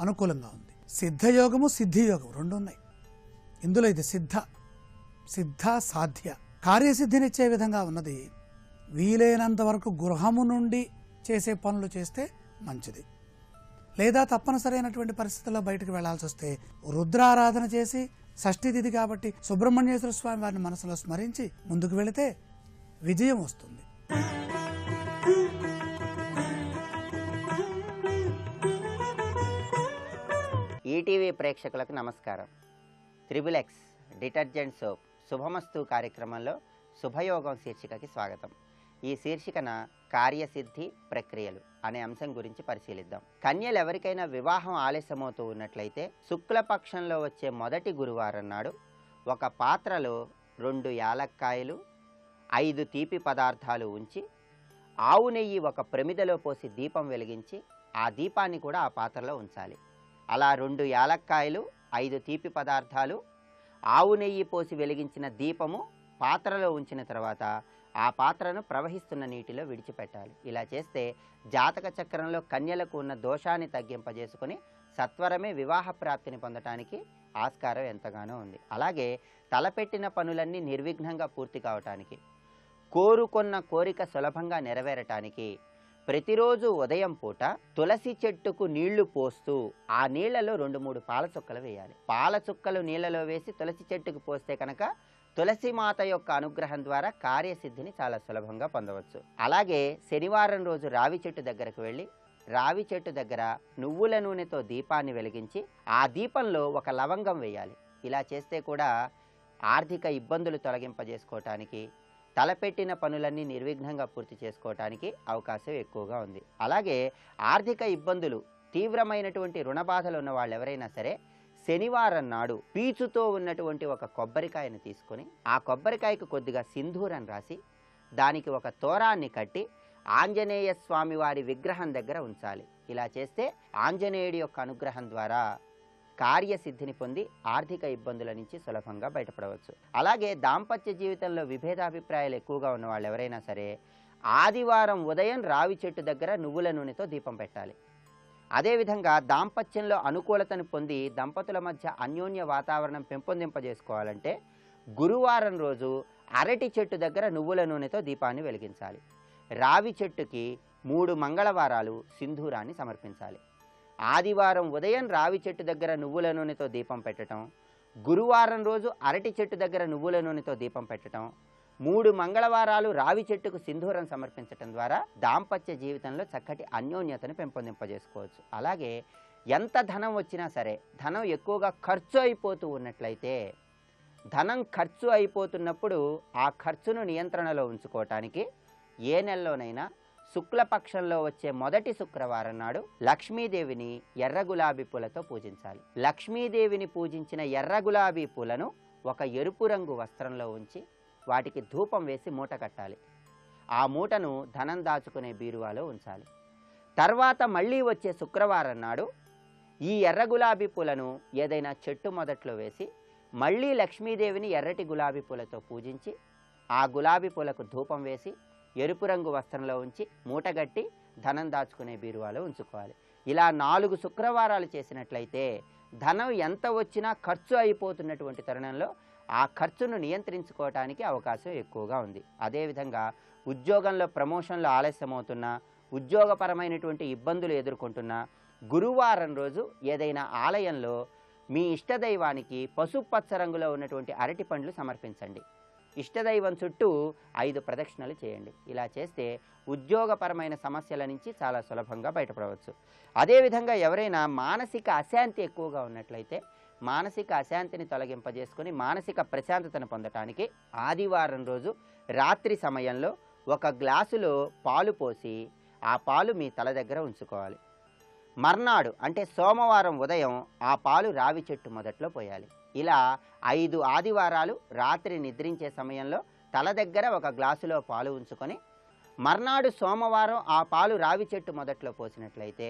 అనుకూలంగా ఉంది. సిద్ధయోగము సిద్ధియోగం రెండు ఉన్నాయి. ఇందులో ఇది సిద్ధ సాధ్య కార్యసిద్ధినిచ్చే విధంగా ఉన్నది. వీలైనంత వరకు గృహము నుండి చేసే పనులు చేస్తే మంచిది. లేదా తప్పనిసరైనటువంటి పరిస్థితుల్లో బయటకు వెళ్లాల్సి వస్తే రుద్రారాధన చేసి, షష్ఠి తిథి కాబట్టి సుబ్రహ్మణ్యేశ్వర స్వామి వారిని మనసులో స్మరించి ముందుకు వెళితే విజయం వస్తుంది. ఈటీవీ ప్రేక్షకులకు నమస్కారం. త్రిబులెక్స్ డిటర్జెంట్ సోప్ శుభమస్తు కార్యక్రమంలో శుభయోగం శీర్షికకి స్వాగతం. ఈ శీర్షికన కార్యసిద్ధి ప్రక్రియలు అనే అంశం గురించి పరిశీలిద్దాం. కన్యలు ఎవరికైనా వివాహం ఆలస్యమవుతూ ఉన్నట్లయితే శుక్లపక్షంలో వచ్చే మొదటి గురువారం నాడు ఒక పాత్రలో 2 యాలక్కాయలు, 5 తీపి పదార్థాలు ఉంచి ఆవు నెయ్యి ఒక ప్రమిదలో పోసి దీపం వెలిగించి ఆ దీపాన్ని కూడా ఆ పాత్రలో ఉంచాలి. అలా 2 యాలక్కాయలు, 5 తీపి పదార్థాలు, ఆవు నెయ్యి పోసి వెలిగించిన దీపము పాత్రలో ఉంచిన తర్వాత ఆ పాత్రను ప్రవహిస్తున్న నీటిలో విడిచిపెట్టాలి. ఇలా చేస్తే జాతక చక్రంలో కన్యలకు ఉన్న దోషాన్ని తగ్గింపజేసుకొని సత్వరమే వివాహ ప్రాప్తిని పొందటానికి ఆస్కారం ఎంతగానో ఉంది. అలాగే తలపెట్టిన పనులన్నీ నిర్విఘ్నంగా పూర్తి కావటానికి, కోరుకున్న కోరిక సులభంగా నెరవేరటానికి ప్రతిరోజు ఉదయం పూట తులసి చెట్టుకు నీళ్లు పోస్తూ ఆ నీళ్లలో 2-3 పాల చుక్కలు వేయాలి. పాల చుక్కలు నీళ్లలో వేసి తులసి చెట్టుకు పోస్తే కనుక తులసి మాత యొక్క అనుగ్రహం ద్వారా కార్యసిద్ధిని చాలా సులభంగా పొందవచ్చు. అలాగే శనివారం రోజు రావి చెట్టు దగ్గరకు వెళ్ళి రావి చెట్టు దగ్గర నువ్వుల నూనెతో దీపాన్ని వెలిగించి ఆ దీపంలో ఒక లవంగం వేయాలి. ఇలా చేస్తే కూడా ఆర్థిక ఇబ్బందులు తొలగింపజేసుకోవటానికి, తలపెట్టిన పనులన్నీ నిర్విఘ్నంగా పూర్తి చేసుకోవటానికి అవకాశం ఎక్కువగా ఉంది. అలాగే ఆర్థిక ఇబ్బందులు, తీవ్రమైనటువంటి రుణ బాధలు ఉన్న వాళ్ళు ఎవరైనా సరే శనివారం నాడు పీచుతో ఉన్నటువంటి ఒక కొబ్బరికాయను తీసుకొని ఆ కొబ్బరికాయకు కొద్దిగా సింధూరం రాసి దానికి ఒక తోరాన్ని కట్టి ఆంజనేయ స్వామి వారి విగ్రహం దగ్గర ఉంచాలి. ఇలా చేస్తే ఆంజనేయుడి యొక్క అనుగ్రహం ద్వారా కార్యసిద్ధిని పొంది ఆర్థిక ఇబ్బందుల నుంచి సులభంగా బయటపడవచ్చు. అలాగే దాంపత్య జీవితంలో విభేదాభిప్రాయాలు ఎక్కువగా ఉన్న వాళ్ళు ఎవరైనా సరే ఆదివారం ఉదయం రావి చెట్టు దగ్గర నువ్వుల నూనెతో దీపం పెట్టాలి. అదేవిధంగా దాంపత్యంలో అనుకూలతను పొంది దంపతుల మధ్య అన్యోన్య వాతావరణం పెంపొందింపజేసుకోవాలంటే గురువారం రోజు అరటి చెట్టు దగ్గర నువ్వుల నూనెతో దీపాన్ని వెలిగించాలి. రావి చెట్టుకి 3 మంగళవారాలు సింధూరాన్ని సమర్పించాలి. ఆదివారం ఉదయం రావి చెట్టు దగ్గర నువ్వుల నూనెతో దీపం పెట్టడం, గురువారం రోజు అరటి చెట్టు దగ్గర నువ్వుల నూనెతో దీపం పెట్టడం, 3 మంగళవారాలు రావి చెట్టుకు సింధూరం సమర్పించడం ద్వారా దాంపత్య జీవితంలో చక్కటి అన్యోన్యతను పెంపొందింపజేసుకోవచ్చు. అలాగే ఎంత ధనం వచ్చినా సరే ధనం ఎక్కువగా ఖర్చు అయిపోతూ ఉన్నట్లయితే ధనం ఖర్చు అయిపోతున్నప్పుడు ఆ ఖర్చును నియంత్రణలో ఉంచుకోవటానికి ఏ నెలలోనైనా శుక్లపక్షంలో వచ్చే మొదటి శుక్రవారం నాడు లక్ష్మీదేవిని ఎర్ర గులాబీ పూలతో పూజించాలి. లక్ష్మీదేవిని పూజించిన ఎర్ర గులాబీ పూలను ఒక ఎరుపు రంగు వస్త్రంలో ఉంచి వాటికి ధూపం వేసి మూట కట్టాలి. ఆ మూటను ధనం దాచుకునే బీరువాలో ఉంచాలి. తర్వాత మళ్ళీ వచ్చే శుక్రవారం నాడు ఈ ఎర్ర గులాబీ పూలను ఏదైనా చెట్టు మొదట్లో వేసి మళ్ళీ లక్ష్మీదేవిని ఎర్రటి గులాబీ పూలతో పూజించి ఆ గులాబీ పూలకు ధూపం వేసి ఎరుపు రంగు వస్త్రంలో ఉంచి మూటగట్టి ధనం దాచుకునే బీరువాలో ఉంచుకోవాలి. ఇలా 4 శుక్రవారాలు చేసినట్లయితే ధనం ఎంత వచ్చినా ఖర్చు అయిపోతున్నటువంటి తరుణంలో ఆ ఖర్చును నియంత్రించుకోవటానికి అవకాశం ఎక్కువగా ఉంది. అదేవిధంగా ఉద్యోగంలో ప్రమోషన్లు ఆలస్యమవుతున్నా, ఉద్యోగపరమైనటువంటి ఇబ్బందులు ఎదుర్కొంటున్నా గురువారం రోజు ఏదైనా ఆలయంలో మీ ఇష్టదైవానికి పసుపచ్చ రంగులో ఉన్నటువంటి అరటి పండ్లు సమర్పించండి. ఇష్టదైవం చుట్టూ 5 ప్రదక్షిణలు చేయండి. ఇలా చేస్తే ఉద్యోగపరమైన సమస్యల నుంచి చాలా సులభంగా బయటపడవచ్చు. అదేవిధంగా ఎవరైనా మానసిక అశాంతి ఎక్కువగా ఉన్నట్లయితే మానసిక అశాంతిని తొలగింపజేసుకొని మానసిక ప్రశాంతతను పొందటానికి ఆదివారం రోజు రాత్రి సమయంలో 1 గ్లాసులో పాలు పోసి ఆ పాలు మీ తల దగ్గర ఉంచుకోవాలి. మర్నాడు అంటే సోమవారం ఉదయం ఆ పాలు రావి చెట్టు మొదట్లో పోయాలి. ఇలా 5 ఆదివారాలు రాత్రి నిద్రించే సమయంలో తల దగ్గర 1 గ్లాసులో పాలు ఉంచుకొని మర్నాడు సోమవారం ఆ పాలు రావి చెట్టు మొదట్లో పోసినట్లయితే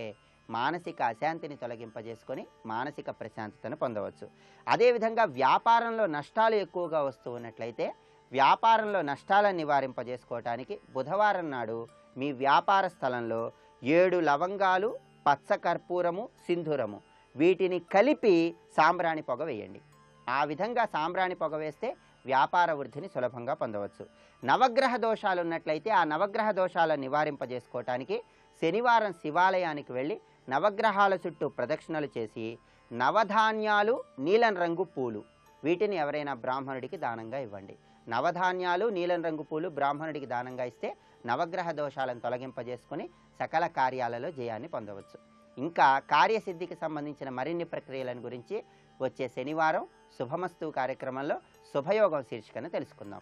మానసిక అశాంతిని తొలగింపజేసుకొని మానసిక ప్రశాంతతను పొందవచ్చు. అదేవిధంగా వ్యాపారంలో నష్టాలు ఎక్కువగా వస్తూ ఉన్నట్లయితే వ్యాపారంలో నష్టాలను నివారింపజేసుకోవటానికి బుధవారం నాడు మీ వ్యాపార స్థలంలో 7 లవంగాలు, పచ్చ కర్పూరము, సింధూరము వీటిని కలిపి సాంబ్రాణి పొగ వేయండి. ఆ విధంగా సాంబ్రాణి పొగ వేస్తే వ్యాపార వృద్ధిని సులభంగా పొందవచ్చు. నవగ్రహ దోషాలు ఉన్నట్లయితే ఆ నవగ్రహ దోషాలను నివారింపజేసుకోవటానికి శనివారం శివాలయానికి వెళ్ళి నవగ్రహాల చుట్టూ ప్రదక్షిణలు చేసి నవధాన్యాలు, నీలం రంగు పూలు వీటిని ఎవరైనా బ్రాహ్మణుడికి దానంగా ఇవ్వండి. నవధాన్యాలు, నీలం రంగు పూలు బ్రాహ్మణుడికి దానంగా ఇస్తే నవగ్రహ దోషాలను తొలగింపజేసుకొని సకల కార్యాలలో జయాన్ని పొందవచ్చు. ఇంకా కార్యసిద్ధికి సంబంధించిన మరిన్ని ప్రక్రియలను గురించి వచ్చే శనివారం శుభమస్తు కార్యక్రమంలో శుభయోగం శీర్షికను తెలుసుకుందాం.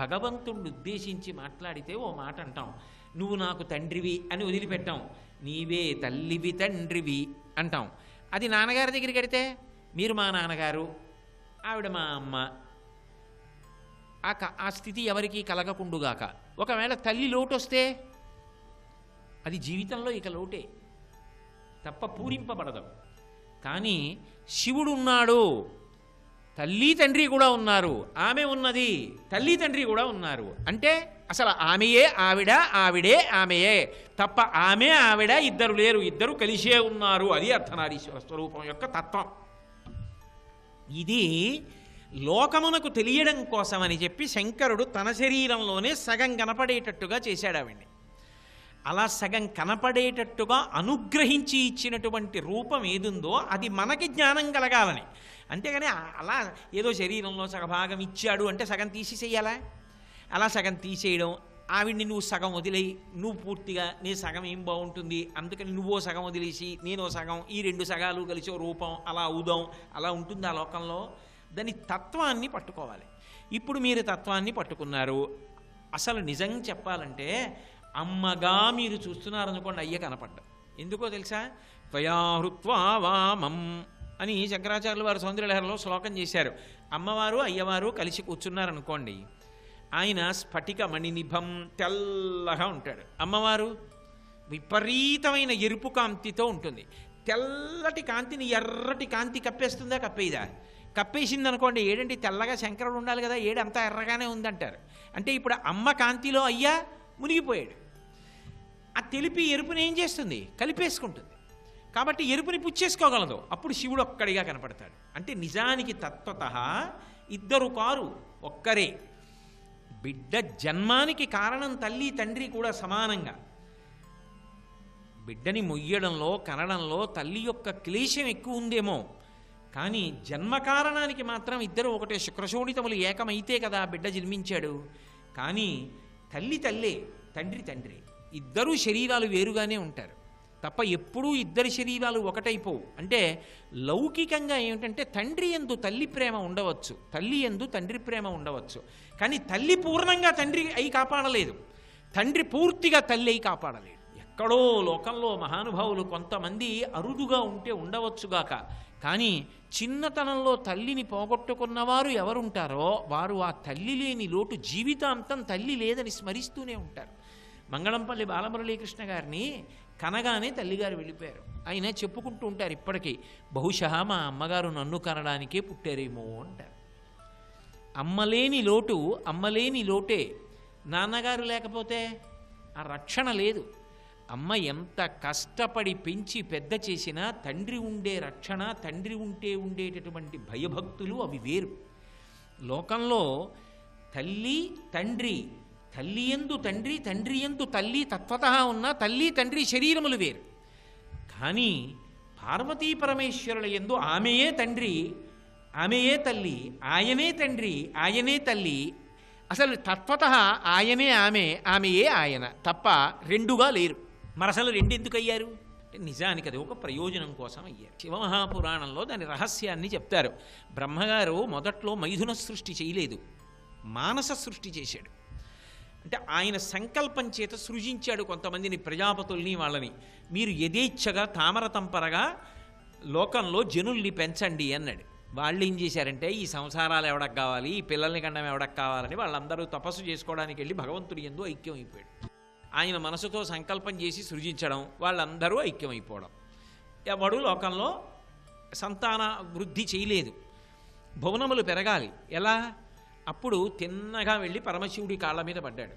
భగవంతుడిని ఉద్దేశించి మాట్లాడితే ఓ మాట అంటాం, నువ్వు నాకు తండ్రివి అని వదిలిపెట్టాం, నీవే తల్లివి తండ్రివి అంటాం. అది నాన్నగారి దగ్గరికి వెడితే మీరు మా నాన్నగారు, ఆవిడ మా అమ్మ, ఆ స్థితి ఎవరికి కలగకుండుగాక. ఒకవేళ తల్లి లోటు వస్తే అది జీవితంలో ఇక లోటే తప్ప పూరింపబడదు. కానీ శివుడు ఉన్నాడు, తల్లి తండ్రి కూడా ఉన్నారు, ఆమె ఉన్నది, తల్లి తండ్రి కూడా ఉన్నారు అంటే అసలు ఆమెయే ఆవిడ, ఆవిడే ఆమెయే తప్ప ఆమె ఆవిడ ఇద్దరు లేరు, ఇద్దరు కలిసే ఉన్నారు. అది అర్ధనారీశ్వర స్వరూపం యొక్క తత్వం. ఇది లోకమునకు తెలియడం కోసమని చెప్పి శంకరుడు తన శరీరంలోనే సగం కనపడేటట్టుగా చేశాడు ఆవిడ్ని. అలా సగం కనపడేటట్టుగా అనుగ్రహించి ఇచ్చినటువంటి రూపం ఏదుందో అది మనకి జ్ఞానం కలగాలని. అంతేగాని అలా ఏదో శరీరంలో సగభాగం ఇచ్చాడు అంటే సగం తీసేసేయాలా? అలా సగం తీసేయడం, ఆవిడ్ని నువ్వు సగం వదిలేయి, నువ్వు పూర్తిగా నీ సగం ఏం బాగుంటుంది, అందుకని నువ్వో సగం వదిలేసి నేనో సగం, ఈ 2 సగాలు కలిసి రూపం అలా అవుదాం, అలా ఉంటుంది ఆ లోకంలో. దాని తత్వాన్ని పట్టుకోవాలి. ఇప్పుడు మీరు తత్వాన్ని పట్టుకున్నారు. అసలు నిజం చెప్పాలంటే అమ్మగా మీరు చూస్తున్నారనుకోండి, అయ్య కనపడ్డా. ఎందుకో తెలుసా? త్వయాహృత్వా వామం అని శంకరాచార్యులు వారు సౌందర్యలహరిలో శ్లోకం చేశారు. అమ్మవారు అయ్యవారు కలిసి కూర్చున్నారనుకోండి, ఆయన స్ఫటిక మణినిభం తెల్లగా ఉంటాడు, అమ్మవారు విపరీతమైన ఎరుపు కాంతితో ఉంటుంది. తెల్లటి కాంతిని ఎర్రటి కాంతి కప్పేస్తుందా? కప్పేదా? కప్పేసింది అనుకోండి, ఏడంటే తెల్లగా శంకరుడు ఉండాలి కదా, ఏడంతా ఎర్రగానే ఉందంటారు. అంటే ఇప్పుడు అమ్మ కాంతిలో అయ్యా మునిగిపోయాడు. ఆ తెలిపి ఎరుపుని ఏం చేస్తుంది? కలిపేసుకుంటుంది. కాబట్టి ఎరుపుని పుచ్చేసుకోగలదు. అప్పుడు శివుడు ఒక్కడిగా కనపడతాడు. అంటే నిజానికి తత్వతః ఇద్దరు కారు, ఒక్కరే. బిడ్డ జన్మానికి కారణం తల్లి తండ్రి కూడా సమానంగా. బిడ్డని మొయ్యడంలో కనడంలో తల్లి యొక్క క్లేశం ఎక్కువ ఉందేమో, కానీ జన్మకారణానికి మాత్రం ఇద్దరు ఒకటే. శుక్రశోణితములు ఏకమైతే కదా బిడ్డ జన్మించాడు. కానీ తల్లి తల్లే, తండ్రి తండ్రి, ఇద్దరూ శరీరాలు వేరుగానే ఉంటారు తప్ప ఎప్పుడూ ఇద్దరి శరీరాలు ఒకటైపోవు. అంటే లౌకికంగా ఏమిటంటే తండ్రి యందు తల్లి ప్రేమ ఉండవచ్చు, తల్లి యందు తండ్రి ప్రేమ ఉండవచ్చు, కానీ తల్లి పూర్ణంగా తండ్రి అయి కాపాడలేదు, తండ్రి పూర్తిగా తల్లి అయి కాపాడలేడు. ఎక్కడో లోకంలో మహానుభావులు కొంతమంది అరుదుగా ఉంటే ఉండవచ్చుగాక, కానీ చిన్నతనంలో తల్లిని పోగొట్టుకున్నవారు ఎవరుంటారో వారు ఆ తల్లి లేని లోటు జీవితాంతం తల్లి లేదని స్మరిస్తూనే ఉంటారు. మంగళంపల్లి బాలమురళీకృష్ణ గారిని కనగానే తల్లిగారు వెళ్ళిపోయారు. ఆయన చెప్పుకుంటూ ఉంటారు ఇప్పటికీ, బహుశా మా అమ్మగారు నన్ను కనడానికే పుట్టారేమో అంటారు. అమ్మలేని లోటు అమ్మలేని లోటే. నాన్నగారు లేకపోతే ఆ రక్షణ లేదు. అమ్మ ఎంత కష్టపడి పెంచి పెద్ద చేసినా తండ్రి ఉండే రక్షణ, తండ్రి ఉంటే ఉండేటటువంటి భయభక్తులు అవి వేరు. లోకంలో తల్లి తండ్రి తల్లి యందు తండ్రి, తండ్రి యందు తల్లి తత్వతః ఉన్న తల్లి తండ్రి శరీరములు వేరు. కానీ పార్వతీ పరమేశ్వరుల యందు ఆమెయే తండ్రి, ఆమెయే తల్లి, ఆయనే తండ్రి, ఆయనే తల్లి. అసలు తత్వతః ఆయనే ఆమె, ఆమెయే ఆయన తప్ప రెండుగా లేరు. మరి అసలు రెండు ఎందుకు అయ్యారు? నిజానికి అది ఒక ప్రయోజనం కోసం అయ్యారు. శివమహాపురాణంలో దాని రహస్యాన్ని చెప్తారు. బ్రహ్మగారు మొదట్లో మైథున సృష్టి చేయలేదు, మానస సృష్టి చేశాడు. అంటే ఆయన సంకల్పం చేత సృజించాడు కొంతమందిని, ప్రజాపతుల్ని, వాళ్ళని. మీరు యథేచ్ఛగా తామరతంపరగా లోకంలో జనుల్ని పెంచండి అన్నాడు. వాళ్ళు ఏం చేశారంటే ఈ సంసారాలు ఎవడకు కావాలి, ఈ పిల్లల్ని కండం ఎవడకు కావాలని వాళ్ళందరూ తపస్సు చేసుకోవడానికి వెళ్ళి భగవంతుడి యందు ఐక్యమైపోయాడు. ఆయన మనసుతో సంకల్పం చేసి సృజించడం, వాళ్ళందరూ ఐక్యమైపోవడం. ఎవడు లోకంలో సంతాన వృద్ధి చేయలేదు. భువనములు పెరగాలి ఎలా? అప్పుడు తిన్నగా వెళ్ళి పరమశివుడి కాళ్ళ మీద పడ్డాడు.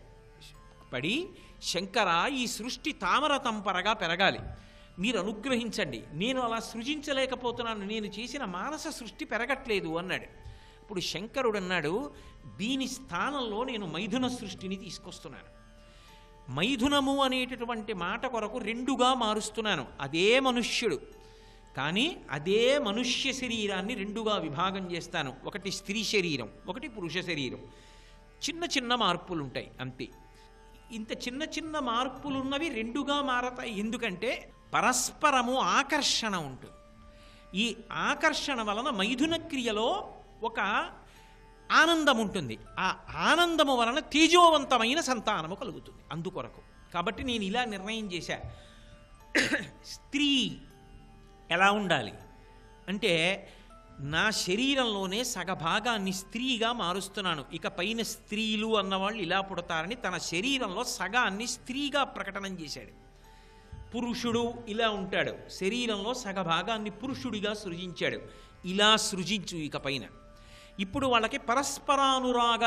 పడి, శంకర ఈ సృష్టి తామర తంపరగా పెరగాలి, మీరు అనుగ్రహించండి, నేను అలా సృజించలేకపోతున్నాను, నేను చేసిన మానస సృష్టి పెరగట్లేదు అన్నాడు. అప్పుడు శంకరుడు అన్నాడు, దీని స్థానంలో నేను మైథున సృష్టిని తీసుకొస్తున్నాను. మైథునము అనేటటువంటి మాట కొరకు రెండుగా మారుస్తున్నాను. అదే మనుష్యుడు, కానీ అదే మనుష్య శరీరాన్ని రెండుగా విభాగం చేస్తాను. ఒకటి స్త్రీ శరీరం, ఒకటి పురుష శరీరం. చిన్న చిన్న మార్పులు ఉంటాయి అంతే. ఇంత చిన్న చిన్న మార్పులున్నవి రెండుగా మారతాయి. ఎందుకంటే పరస్పరము ఆకర్షణ ఉంటుంది. ఈ ఆకర్షణ వలన మైథున క్రియలో ఒక ఆనందం ఉంటుంది. ఆ ఆనందము వలన తేజోవంతమైన సంతానము కలుగుతుంది. అందుకొరకు కాబట్టి నేను ఇలా నిర్ణయం చేశా. స్త్రీ ఎలా ఉండాలి అంటే, నా శరీరంలోనే సగభాగాన్ని స్త్రీగా మారుస్తున్నాను. ఇక పైన స్త్రీలు అన్నవాళ్ళు ఇలా పుడతారని తన శరీరంలో సగాన్ని స్త్రీగా ప్రకటన చేశాడు. పురుషుడు ఇలా ఉంటాడు, శరీరంలో సగభాగాన్ని పురుషుడిగా సృజించాడు. ఇలా సృజించు ఇక పైన. ఇప్పుడు వాళ్ళకి పరస్పరానురాగ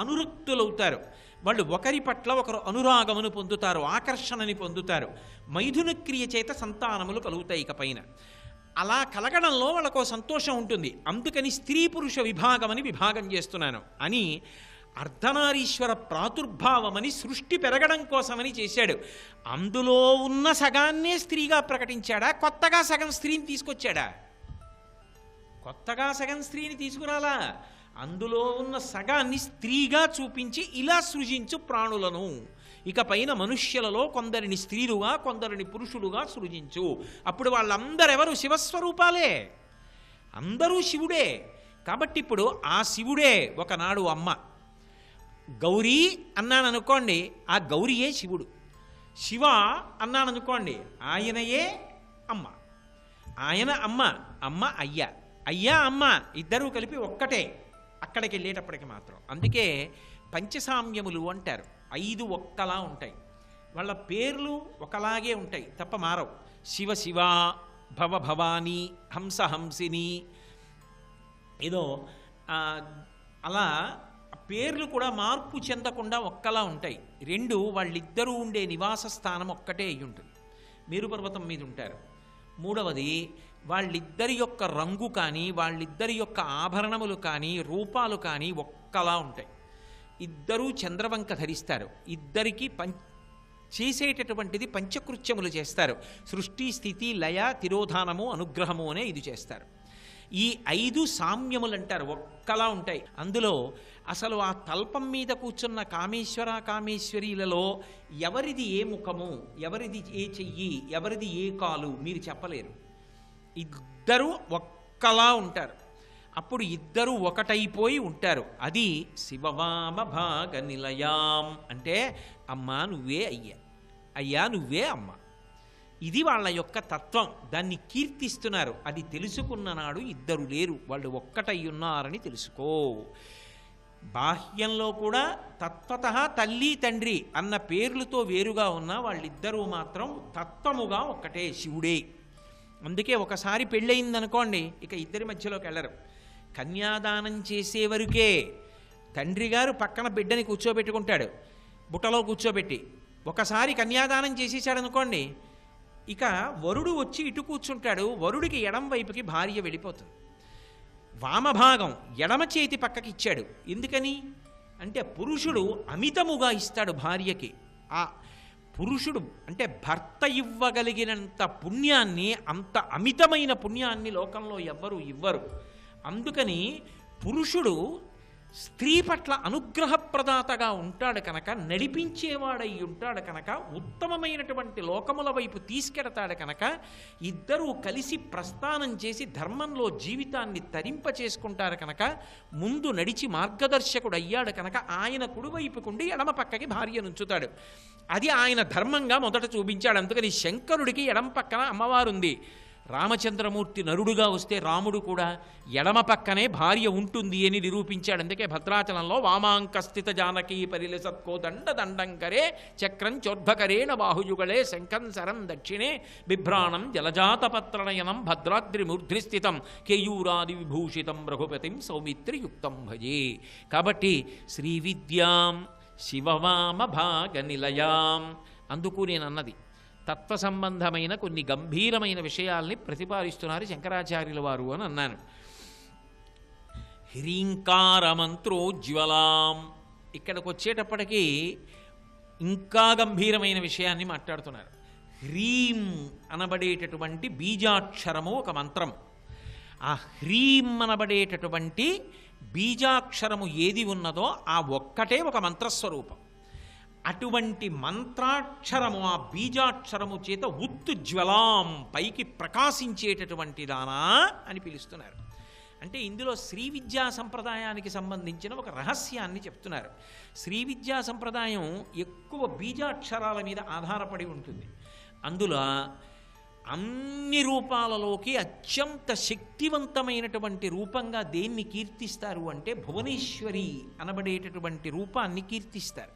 అనురక్తులవుతారు. వాళ్ళు ఒకరి పట్ల ఒకరు అనురాగమును పొందుతారు, ఆకర్షణని పొందుతారు. మైథున క్రియ చేత సంతానములు కలుగుతాయి ఇక పైన. అలా కలగడంలో వాళ్ళకు సంతోషం ఉంటుంది. అందుకని స్త్రీ పురుష విభాగమని విభాగం చేస్తున్నాను అని అర్ధనారీశ్వర ప్రాదుర్భావమని సృష్టి పెరగడం కోసమని చేశాడు. అందులో ఉన్న సగాన్నే స్త్రీగా ప్రకటించాడా, కొత్తగా సగం స్త్రీని తీసుకొచ్చాడా? కొత్తగా సగం స్త్రీని తీసుకురాలా. అందులో ఉన్న సగాన్ని స్త్రీగా చూపించి ఇలా సృజించు ప్రాణులను. ఇక పైన మనుష్యులలో కొందరిని స్త్రీలుగా, కొందరిని పురుషులుగా సృజించు. అప్పుడు వాళ్ళందరెవరు శివస్వరూపాలే, అందరూ శివుడే. కాబట్టి ఇప్పుడు ఆ శివుడే ఒకనాడు అమ్మ. గౌరీ అన్నాను అనుకోండి, ఆ గౌరీయే శివుడు. శివ అన్నాను అనుకోండి, ఆయనయే అమ్మ. ఆయన అమ్మ, అమ్మ అయ్య, అయ్యా అమ్మ ఇద్దరూ కలిపి ఒక్కటే అక్కడికి వెళ్ళేటప్పటికి మాత్రం. అందుకే పంచసామ్యములు అంటారు. 5 ఒక్కలా ఉంటాయి. వాళ్ళ పేర్లు ఒకలాగే ఉంటాయి తప్ప మారవు. శివ శివ, భవ భవాని, హంస హంసిని, ఏదో అలా పేర్లు కూడా మార్పు చెందకుండా ఒక్కలా ఉంటాయి. 2 వాళ్ళిద్దరూ ఉండే నివాస స్థానం ఒక్కటే అయి ఉంటుంది. మేరు పర్వతం మీద ఉంటారు. 3వది వాళ్ళిద్దరి యొక్క రంగు కానీ, వాళ్ళిద్దరి యొక్క ఆభరణములు కానీ, రూపాలు కానీ ఒక్కలా ఉంటాయి. ఇద్దరూ చంద్రవంక ధరిస్తారు. ఇద్దరికీ చేసేటటువంటిది పంచకృత్యములు చేస్తారు. సృష్టి, స్థితి, లయ, తిరోధానము, అనుగ్రహము అనే ఇది చేస్తారు. ఈ 5 సామ్యములు అంటారు, ఒక్కలా ఉంటాయి. అందులో అసలు ఆ తల్పం మీద కూర్చున్న కామేశ్వర కామేశ్వరీలలో ఎవరిది ఏ ముఖము, ఎవరిది ఏ చెయ్యి, ఎవరిది ఏ కాలు మీరు చెప్పలేరు. ఇద్దరూ ఒక్కలా ఉంటారు. అప్పుడు ఇద్దరు ఒకటైపోయి ఉంటారు. అది శివవామ భాగ నిలయాం అంటే అమ్మా నువ్వే అయ్యా, అయ్యా నువ్వే అమ్మ. ఇది వాళ్ళ యొక్క తత్వం. దాన్ని కీర్తిస్తున్నారు. అది తెలుసుకున్న నాడు ఇద్దరు లేరు, వాళ్ళు ఒక్కటై ఉన్నారని తెలుసుకో. బాహ్యంలో కూడా తత్వతః తల్లి తండ్రి అన్న పేర్లతో వేరుగా ఉన్న వాళ్ళిద్దరూ మాత్రం తత్వముగా ఒక్కటే, శివుడే. అందుకే ఒకసారి పెళ్ళయిందనుకోండి, ఇక ఇద్దరి మధ్యలోకి వెళ్ళరు. కన్యాదానం చేసే వరకే తండ్రి గారు పక్కన బిడ్డని కూర్చోబెట్టుకుంటాడు, బుట్టలో కూర్చోబెట్టి. ఒకసారి కన్యాదానం చేసేసాడనుకోండి, ఇక వరుడు వచ్చి ఇటు కూర్చుంటాడు. వరుడికి ఎడం వైపుకి భార్య వెళ్ళిపోతుంది. వామభాగం ఎడమ చేతి పక్కకి ఇచ్చాడు. ఎందుకని? అంటే పురుషుడు అమితముగా ఇస్తాడు భార్యకి. ఆ పురుషుడు అంటే భర్త ఇవ్వగలిగినంత పుణ్యాన్ని, అంత అమితమైన పుణ్యాన్ని లోకంలో ఎవ్వరూ ఇవ్వరు. అందుకని పురుషుడు స్త్రీ పట్ల అనుగ్రహప్రదాతగా ఉంటాడు కనుక, నడిపించేవాడై ఉంటాడు కనుక, ఉత్తమమైనటువంటి లోకముల వైపు తీసుకెడతాడు కనుక, ఇద్దరూ కలిసి ప్రస్థానం చేసి ధర్మంలో జీవితాన్ని తరింపచేసుకుంటారు కనుక, ముందు నడిచి మార్గదర్శకుడు అయ్యాడు కనుక ఆయన కుడివైపుకుండి ఎడమ పక్కకి భార్య నుంచుతాడు. అది ఆయన ధర్మంగా మొదట చూపించాడు. అందుకని శంకరుడికి ఎడమ పక్కన అమ్మవారుంది. రామచంద్రమూర్తి నరుడుగా వస్తే రాముడు కూడా ఎడమ పక్కనే భార్య ఉంటుంది అని నిరూపించాడు. అందుకే భద్రాచలంలో వామాంకస్థిత జానకీ పరిలసత్కో దండ దండంకరే చక్రం చోర్ధకరేణ బాహుయుగళే శంఖం శరం దక్షిణే బిభ్రాణం జలజాతపత్రనయనం భద్రాద్రి మూర్ధ్నిస్థితం కేయూరాది విభూషితం రఘుపతిం సౌమిత్రియుక్తం భజే. కాబట్టి శ్రీ విద్యాం శివవామ భాగ నిలయాం. అందుకు నేను అన్నది తత్వ సంబంధమైన కొన్ని గంభీరమైన విషయాల్ని ప్రతిపాదిస్తున్నారు శంకరాచార్యుల వారు అని అన్నాను. హ్రీంకారమంత్రోజ్వలాం, ఇక్కడికి వచ్చేటప్పటికీ ఇంకా గంభీరమైన విషయాన్ని మాట్లాడుతున్నారు. హ్రీం అనబడేటటువంటి బీజాక్షరము ఒక మంత్రం. ఆ హ్రీం అనబడేటటువంటి బీజాక్షరము ఏది ఉన్నదో ఆ ఒక్కటే ఒక మంత్రస్వరూపం. అటువంటి మంత్రాక్షరము, ఆ బీజాక్షరము చేత ఉత్తుజ్వలాం, పైకి ప్రకాశించేటటువంటి దానా అని పిలుస్తున్నారు. అంటే ఇందులో శ్రీ విద్యా సంప్రదాయానికి సంబంధించిన ఒక రహస్యాన్ని చెప్తున్నారు. శ్రీ విద్యా సంప్రదాయం ఎక్కువ బీజాక్షరాల మీద ఆధారపడి ఉంటుంది. అందులో అన్ని రూపాలలోకి అత్యంత శక్తివంతమైనటువంటి రూపంగా దేన్ని కీర్తిస్తారు అంటే భువనేశ్వరి అనబడేటటువంటి రూపాన్ని కీర్తిస్తారు.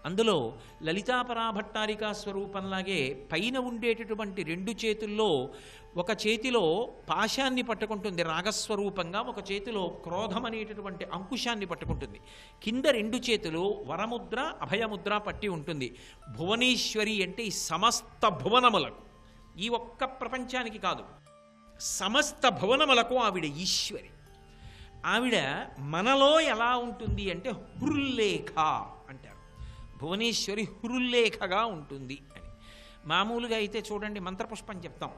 అందులో లలితాపరాభట్టారికా స్వరూపంలాగే పైన ఉండేటటువంటి రెండు చేతుల్లో ఒక చేతిలో పాశాన్ని పట్టుకుంటుంది రాగస్వరూపంగా, ఒక చేతిలో క్రోధం అనేటటువంటి అంకుశాన్ని పట్టుకుంటుంది. కింద రెండు చేతులు వరముద్ర అభయముద్ర పట్టి ఉంటుంది. భువనేశ్వరి అంటే ఈ సమస్త భువనములకు, ఈ ఒక్క ప్రపంచానికి కాదు, సమస్త భువనములకు ఆవిడ ఈశ్వరి. ఆవిడ మనలో ఎలా ఉంటుంది అంటే హృల్లేఖ అంటారు. భువనేశ్వరి హృల్లేఖగా ఉంటుంది అని. మామూలుగా అయితే చూడండి మంత్రపుష్పం చెప్తాం.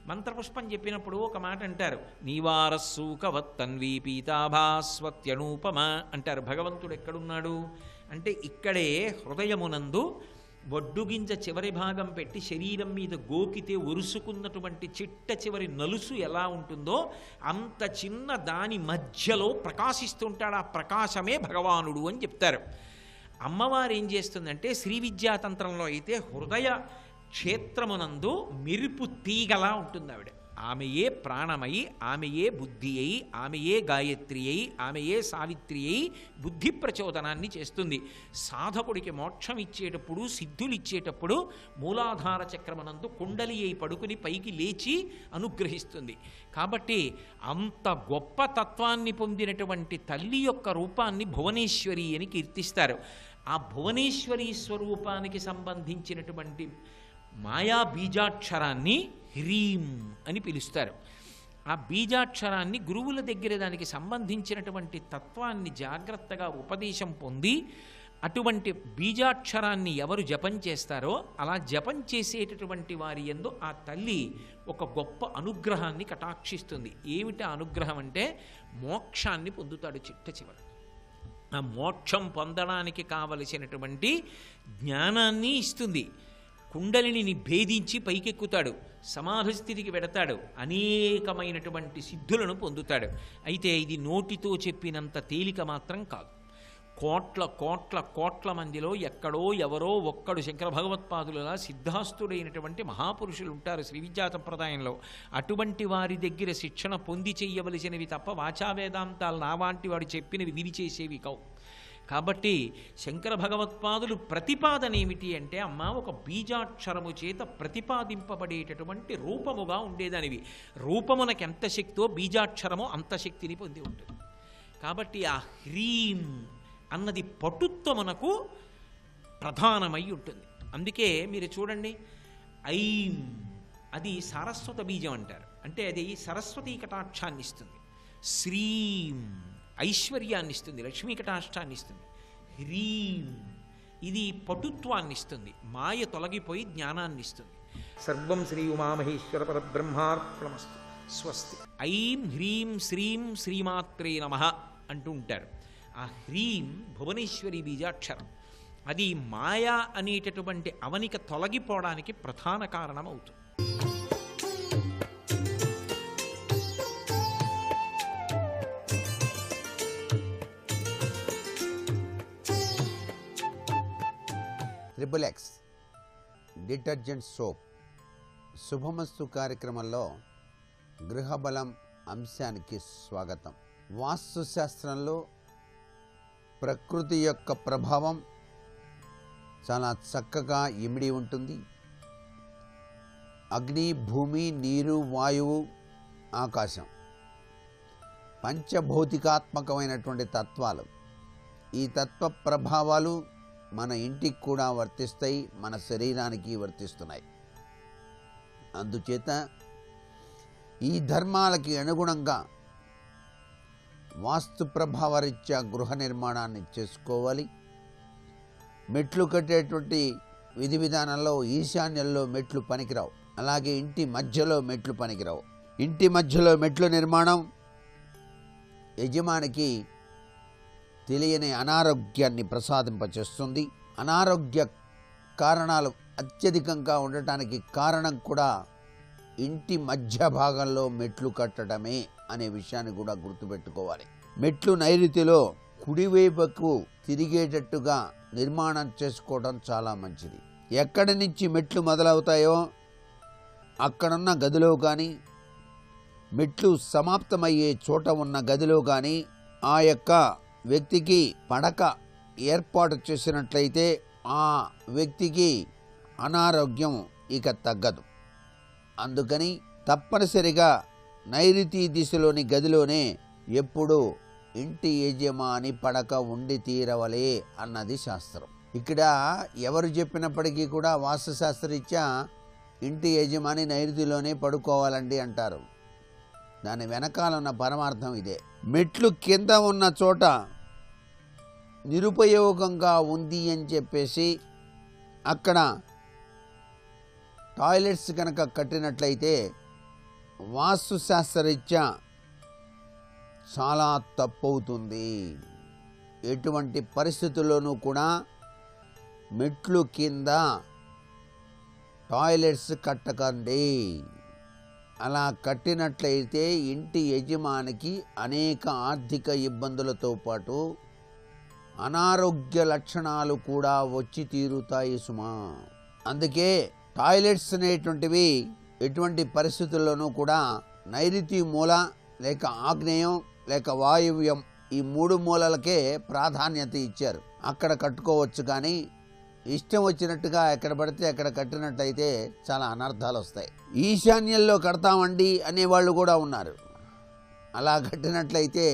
మంత్రపుష్పం చెప్పినప్పుడు ఒక మాట అంటారు, నీవారస్సూకవత్తన్వీ పీతాభాస్వత్యనూపమ అంటారు. భగవంతుడు ఎక్కడున్నాడు అంటే ఇక్కడే హృదయమునందు వడ్డుగింజ చివరి భాగం పెట్టి శరీరం మీద గోకితే ఒరుసుకున్నటువంటి చిట్ట చివరి నలుసు ఎలా ఉంటుందో అంత చిన్న దాని మధ్యలో ప్రకాశిస్తుంటాడు. ఆ ప్రకాశమే భగవానుడు అని చెప్తారు. అమ్మవారు ఏం చేస్తుందంటే శ్రీ విద్యాతంత్రంలో అయితే హృదయ క్షేత్రమునందు మెరుపు తీగలా ఉంటుంది ఆవిడ. ఆమెయే ప్రాణమై, ఆమెయే బుద్ధి అయి, ఆమెయే గాయత్రి అయి, ఆమెయే సావిత్రి అయి బుద్ధి ప్రచోదనాన్ని చేస్తుంది. సాధకుడికి మోక్షం ఇచ్చేటప్పుడు, సిద్ధులు ఇచ్చేటప్పుడు మూలాధార చక్రమునందు కుండలి అయి పడుకుని పైకి లేచి అనుగ్రహిస్తుంది. కాబట్టి అంత గొప్ప తత్వాన్ని పొందినటువంటి తల్లి యొక్క రూపాన్ని భువనేశ్వరి అని కీర్తిస్తారు. ఆ భువనేశ్వరి స్వరూపానికి సంబంధించినటువంటి మాయా బీజాక్షరాన్ని హ్రీం అని పిలుస్తారు. ఆ బీజాక్షరాన్ని గురువుల దగ్గర దానికి సంబంధించినటువంటి తత్వాన్ని జాగ్రత్తగా ఉపదేశం పొంది అటువంటి బీజాక్షరాన్ని ఎవరు జపం చేస్తారో అలా జపం చేసేటటువంటి వారి యందు ఆ తల్లి ఒక గొప్ప అనుగ్రహాన్ని కటాక్షిస్తుంది. ఏమిటి అనుగ్రహం అంటే మోక్షాన్ని పొందుతాడు చిట్ట చివర. ఆ మోక్షం పొందడానికి కావలసినటువంటి జ్ఞానాన్ని ఇస్తుంది. కుండలిని భేదించి పైకెక్కుతాడు, సమాధి స్థితికి వెడతాడు, అనేకమైనటువంటి సిద్ధులను పొందుతాడు. అయితే ఇది నోటితో చెప్పినంత తేలిక మాత్రం కాదు. కోట్ల కోట్ల కోట్ల మందిలో ఎక్కడో ఎవరో ఒక్కడు శంకర భగవత్పాదులలా సిద్ధాస్తుడైనటువంటి మహాపురుషులు ఉంటారు శ్రీ విద్యా సంప్రదాయంలో. అటువంటి వారి దగ్గర శిక్షణ పొంది చెయ్యవలసినవి తప్ప వాచా వేదాంతాలు నావాంటి వాడు చెప్పినవి విని చేసేవి కావు. కాబట్టి శంకర భగవత్పాదులు ప్రతిపాదన ఏమిటి అంటే అమ్మ ఒక బీజాక్షరము చేత ప్రతిపాదింపబడేటటువంటి రూపముగా ఉండేదానివి. రూపమునకు ఎంత శక్తో బీజాక్షరము అంత శక్తిని పొంది ఉంటుంది. కాబట్టి ఆ హ్రీం అన్నది పటుత్వమునకు ప్రధానమై ఉంటుంది. అందుకే మీరు చూడండి ఐం అది సారస్వత బీజం అంటారు. అంటే అది సరస్వతీ కటాక్షాన్ని ఇస్తుంది. శ్రీం ఐశ్వర్యాన్ని ఇస్తుంది, లక్ష్మీ కటాక్షాన్ని ఇస్తుంది. హ్రీం. ఇది పటుత్వాన్ని ఇస్తుంది, మాయ తొలగిపోయి జ్ఞానాన్ని ఇస్తుంది. సర్వం శ్రీ ఉమామహేశ్వర పరబ్రహ్మార్పణమస్తు. స్వస్తి. ఐం హ్రీం శ్రీం శ్రీమాత్రే నమః అంటూ ఉంటారు. ఆ హ్రీం భువనేశ్వరి బీజాక్షరం. అది మాయా అనేటటువంటి అవనిక తొలగిపోవడానికి ప్రధాన కారణం అవుతుంది. ట్రిపుల్ ఎక్స్ డిటర్జెంట్ సోప్ శుభమస్తు కార్యక్రమంలో గృహబలం అంశానికి స్వాగతం. వాస్తు శాస్త్రంలో ప్రకృతి యొక్క ప్రభావం చాలా చక్కగా ఇమిడి ఉంటుంది. అగ్ని, భూమి, నీరు, వాయువు, ఆకాశం పంచభౌతికాత్మకమైనటువంటి తత్వాలు. ఈ తత్వ ప్రభావాలు మన ఇంటికి కూడా వర్తిస్తాయి, మన శరీరానికి వర్తిస్తున్నాయి. అందుచేత ఈ ధర్మాలకి అనుగుణంగా వాస్తు ప్రభావరీత్యా గృహ నిర్మాణాన్ని చేసుకోవాలి. మెట్లు కట్టేటువంటి విధి విధానంలో ఈశాన్యంలో మెట్లు పనికిరావు, అలాగే ఇంటి మధ్యలో మెట్లు పనికిరావు. ఇంటి మధ్యలో మెట్లు నిర్మాణం యజమానికి తెలియని అనారోగ్యాన్ని ప్రసాదింపచేస్తుంది. అనారోగ్య కారణాలు అత్యధికంగా ఉండటానికి కారణం కూడా ఇంటి మధ్య భాగంలో మెట్లు కట్టడమే అనే విషయాన్ని కూడా గుర్తుపెట్టుకోవాలి. మెట్లు నైరుతిలో కుడివైపుకు తిరిగేటట్టుగా నిర్మాణం చేసుకోవడం చాలా మంచిది. ఎక్కడి నుంచి మెట్లు మొదలవుతాయో అక్కడున్న గదిలో కానీ, మెట్లు సమాప్తమయ్యే చోట ఉన్న గదిలో కానీ ఆ యొక్క వ్యక్తికి పడక ఏర్పాటు చేసినట్లయితే ఆ వ్యక్తికి అనారోగ్యం ఇక తగ్గదు. అందుకని తప్పనిసరిగా నైరుతి దిశలోని గదిలోనే ఎప్పుడు ఇంటి యజమాని పడక ఉండి తీరవలే అన్నది శాస్త్రం. ఇక్కడ ఎవరు చెప్పినప్పటికీ కూడా వాస్తుశాస్త్రరీత్యా ఇంటి యజమాని నైరుతిలోనే పడుకోవాలండి అంటారు. దాని వెనకాలన్న పరమార్థం ఇదే. మెట్లు కింద ఉన్న చోట నిరుపయోగంగా ఉంది అని చెప్పేసి అక్కడ టాయిలెట్స్ కనుక కట్టినట్లయితే వాస్తుశాస్త్రరీత్యా చాలా తప్పవుతుంది. ఎటువంటి పరిస్థితుల్లోనూ కూడా మెట్లు కింద టాయిలెట్స్ కట్టకండి. అలా కట్టినట్లయితే ఇంటి యజమానికి అనేక ఆర్థిక ఇబ్బందులతో పాటు అనారోగ్య లక్షణాలు కూడా వచ్చి తీరుతాయి సుమా. అందుకే టాయిలెట్స్ అనేటువంటివి ఎటువంటి పరిస్థితుల్లోనూ కూడా నైరుతి మూల, లేక ఆగ్నేయం, లేక వాయువ్యం, ఈ 3 మూలలకే ప్రాధాన్యత ఇచ్చారు. అక్కడ కట్టుకోవచ్చు, కానీ ఇష్టం వచ్చినట్టుగా ఎక్కడ పడితే అక్కడ కట్టినట్టయితే చాలా అనర్థాలు వస్తాయి. ఈశాన్యంలో కడతామండి అనేవాళ్ళు కూడా ఉన్నారు. అలా కట్టినట్లయితే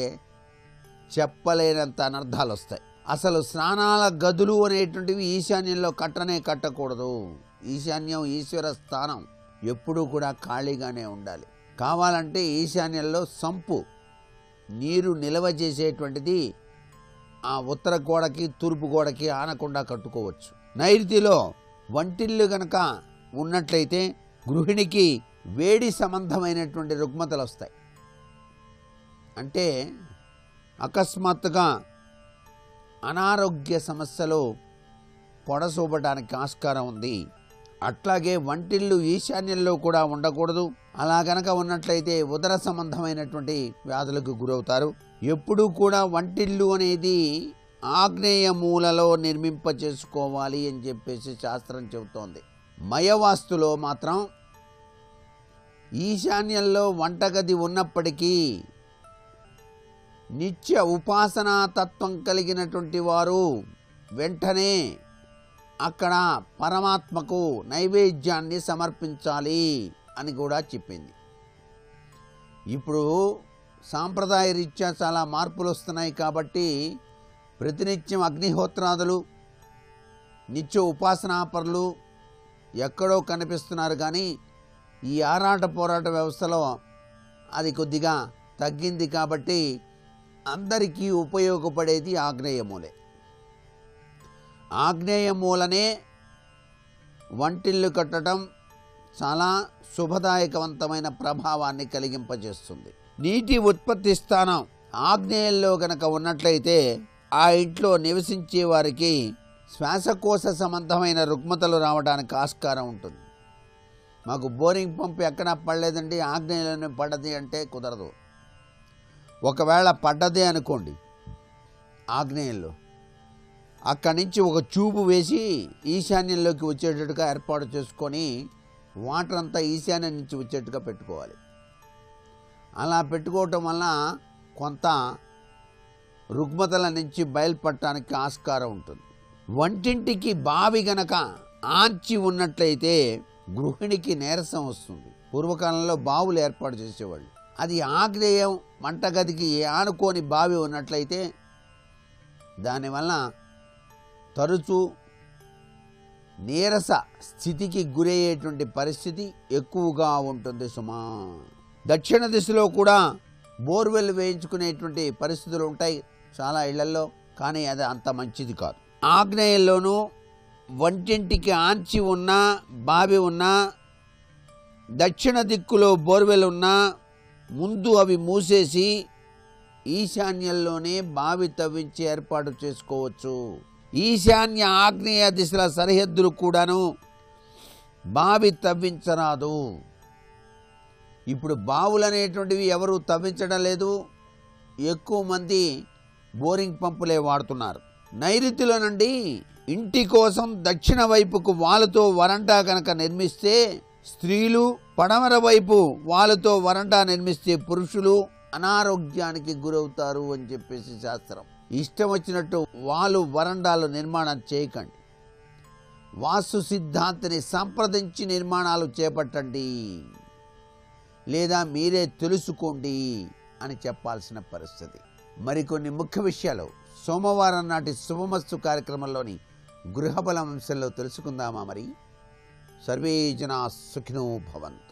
చెప్పలేనంత అనర్థాలు వస్తాయి. అసలు స్నానాల గదులు అనేటువంటివి ఈశాన్యంలో కట్టకూడదు. ఈశాన్యం ఈశ్వర స్థానం, ఎప్పుడూ కూడా ఖాళీగానే ఉండాలి. కావాలంటే ఈశాన్యంలో సంపు, నీరు నిల్వ చేసేటువంటిది ఆ ఉత్తర గోడకి తూర్పు గోడకి ఆనకుండా కట్టుకోవచ్చు. నైరుతిలో వంటిల్లు గనక ఉన్నట్లయితే గృహిణికి వేడి సంబంధమైనటువంటి రుగ్మతలు వస్తాయి. అంటే అకస్మాత్తుగా అనారోగ్య సమస్యలు పొడసూపడానికి ఆస్కారం ఉంది. అట్లాగే వంటిల్లు ఈశాన్యంలో కూడా ఉండకూడదు. అలా గనక ఉన్నట్లయితే ఉదర సంబంధమైనటువంటి వ్యాధులకు గురవుతారు. ఎప్పుడూ కూడా వంటిల్లు అనేది ఆగ్నేయ మూలలో నిర్మింప చేసుకోవాలి అని చెప్పేసి శాస్త్రం చెబుతోంది. మయవాస్తులో మాత్రం ఈశాన్యంలో వంటగది ఉన్నప్పటికీ నిత్య ఉపాసనా తత్వం కలిగినటువంటి వారు వెంటనే అక్కడ పరమాత్మకు నైవేద్యాన్ని సమర్పించాలి అని కూడా చెప్పింది. ఇప్పుడు సాంప్రదాయ రీత్యా చాలా మార్పులు వస్తున్నాయి కాబట్టి ప్రతినిత్యం అగ్నిహోత్రాదులు, నిత్య ఉపాసనాపరులు ఎక్కడో కనిపిస్తున్నారు. కానీ ఈ ఆరాట పోరాట వ్యవస్థలో అది కొద్దిగా తగ్గింది. కాబట్టి అందరికీ ఉపయోగపడేది ఆగ్నేయమూలే. ఆగ్నేయ మూలనే వంటిల్లు కట్టడం చాలా శుభదాయకవంతమైన ప్రభావాన్ని కలిగింపజేస్తుంది. నీటి ఉత్పత్తి స్థానం ఆగ్నేయంలో గనక ఉన్నట్లయితే ఆ ఇంట్లో నివసించే వారికి శ్వాసకోశ సంబంధమైన రుగ్మతలు రావడానికి ఆస్కారం ఉంటుంది. మాకు బోరింగ్ పంప్ ఎక్కడ పడలేదండి, ఆగ్నేయంలోనే పడ్డది అంటే కుదరదు. ఒకవేళ పడ్డదే అనుకోండి ఆగ్నేయంలో, అక్కడి నుంచి ఒక ట్యూబ్ వేసి ఈశాన్యంలోకి వచ్చేటట్టుగా ఏర్పాటు చేసుకొని వాటర్ అంతా ఈశాన్యం నుంచి వచ్చేట్టుగా పెట్టుకోవాలి. అలా పెట్టుకోవటం వల్ల కొంత రుగ్మతల నుంచి బయలుపడటానికి ఆస్కారం ఉంటుంది. వంటింటికి బావి గనక ఆంచి ఉన్నట్లయితే గృహిణికి నీరసం వస్తుంది. పూర్వకాలంలో బావులు ఏర్పాటు చేసేవాళ్ళు. అది ఆగ్నేయం వంటగదికి ఆనుకొని బావి ఉన్నట్లయితే దానివల్ల తరచూ నీరస స్థితికి గురయ్యేటువంటి పరిస్థితి ఎక్కువగా ఉంటుంది సుమా. దక్షిణ దిశలో కూడా బోర్వెల్ వేయించుకునేటువంటి పరిస్థితులు ఉంటాయి చాలా ఇళ్లలో, కానీ అది అంత మంచిది కాదు. ఆగ్నేయంలోనూ వంటింటికి ఆంచి ఉన్నా బావి ఉన్నా, దక్షిణ దిక్కులో బోర్వెల్ ఉన్నా ముందు అవి మూసేసి ఈశాన్యంలోనే బావి తవ్వించి ఏర్పాటు చేసుకోవచ్చు. ఈశాన్య ఆగ్నేయ దిశల సరిహద్దులు కూడాను బావి తవ్వించరాదు. ఇప్పుడు బావులు అనేటువంటివి ఎవరు తవ్వించడం లేదు, ఎక్కువ మంది బోరింగ్ పంపులే వాడుతున్నారు. నైరుతిలో నుండి ఇంటి కోసం దక్షిణ వైపుకు వాలుతో వరండా కనుక నిర్మిస్తే స్త్రీలు, పడమర వైపు వాలుతో వరండా నిర్మిస్తే పురుషులు అనారోగ్యానికి గురవుతారు అని చెప్పేసి శాస్త్రం. ఇష్టం వచ్చినట్టు వాళ్ళు వరండాలు నిర్మాణం చేయకండి. వాస్తు సిద్ధాంతిని సంప్రదించి నిర్మాణాలు చేపట్టండి, లేదా మీరే తెలుసుకోండి అని చెప్పాల్సిన పరిస్థితి. మరికొన్ని ముఖ్య విషయాలు సోమవారం నాటి శుభమస్తు కార్యక్రమంలోని గృహబలం అంశంలో తెలుసుకుందామా? మరి సర్వే జనా సుఖినో భవంతు.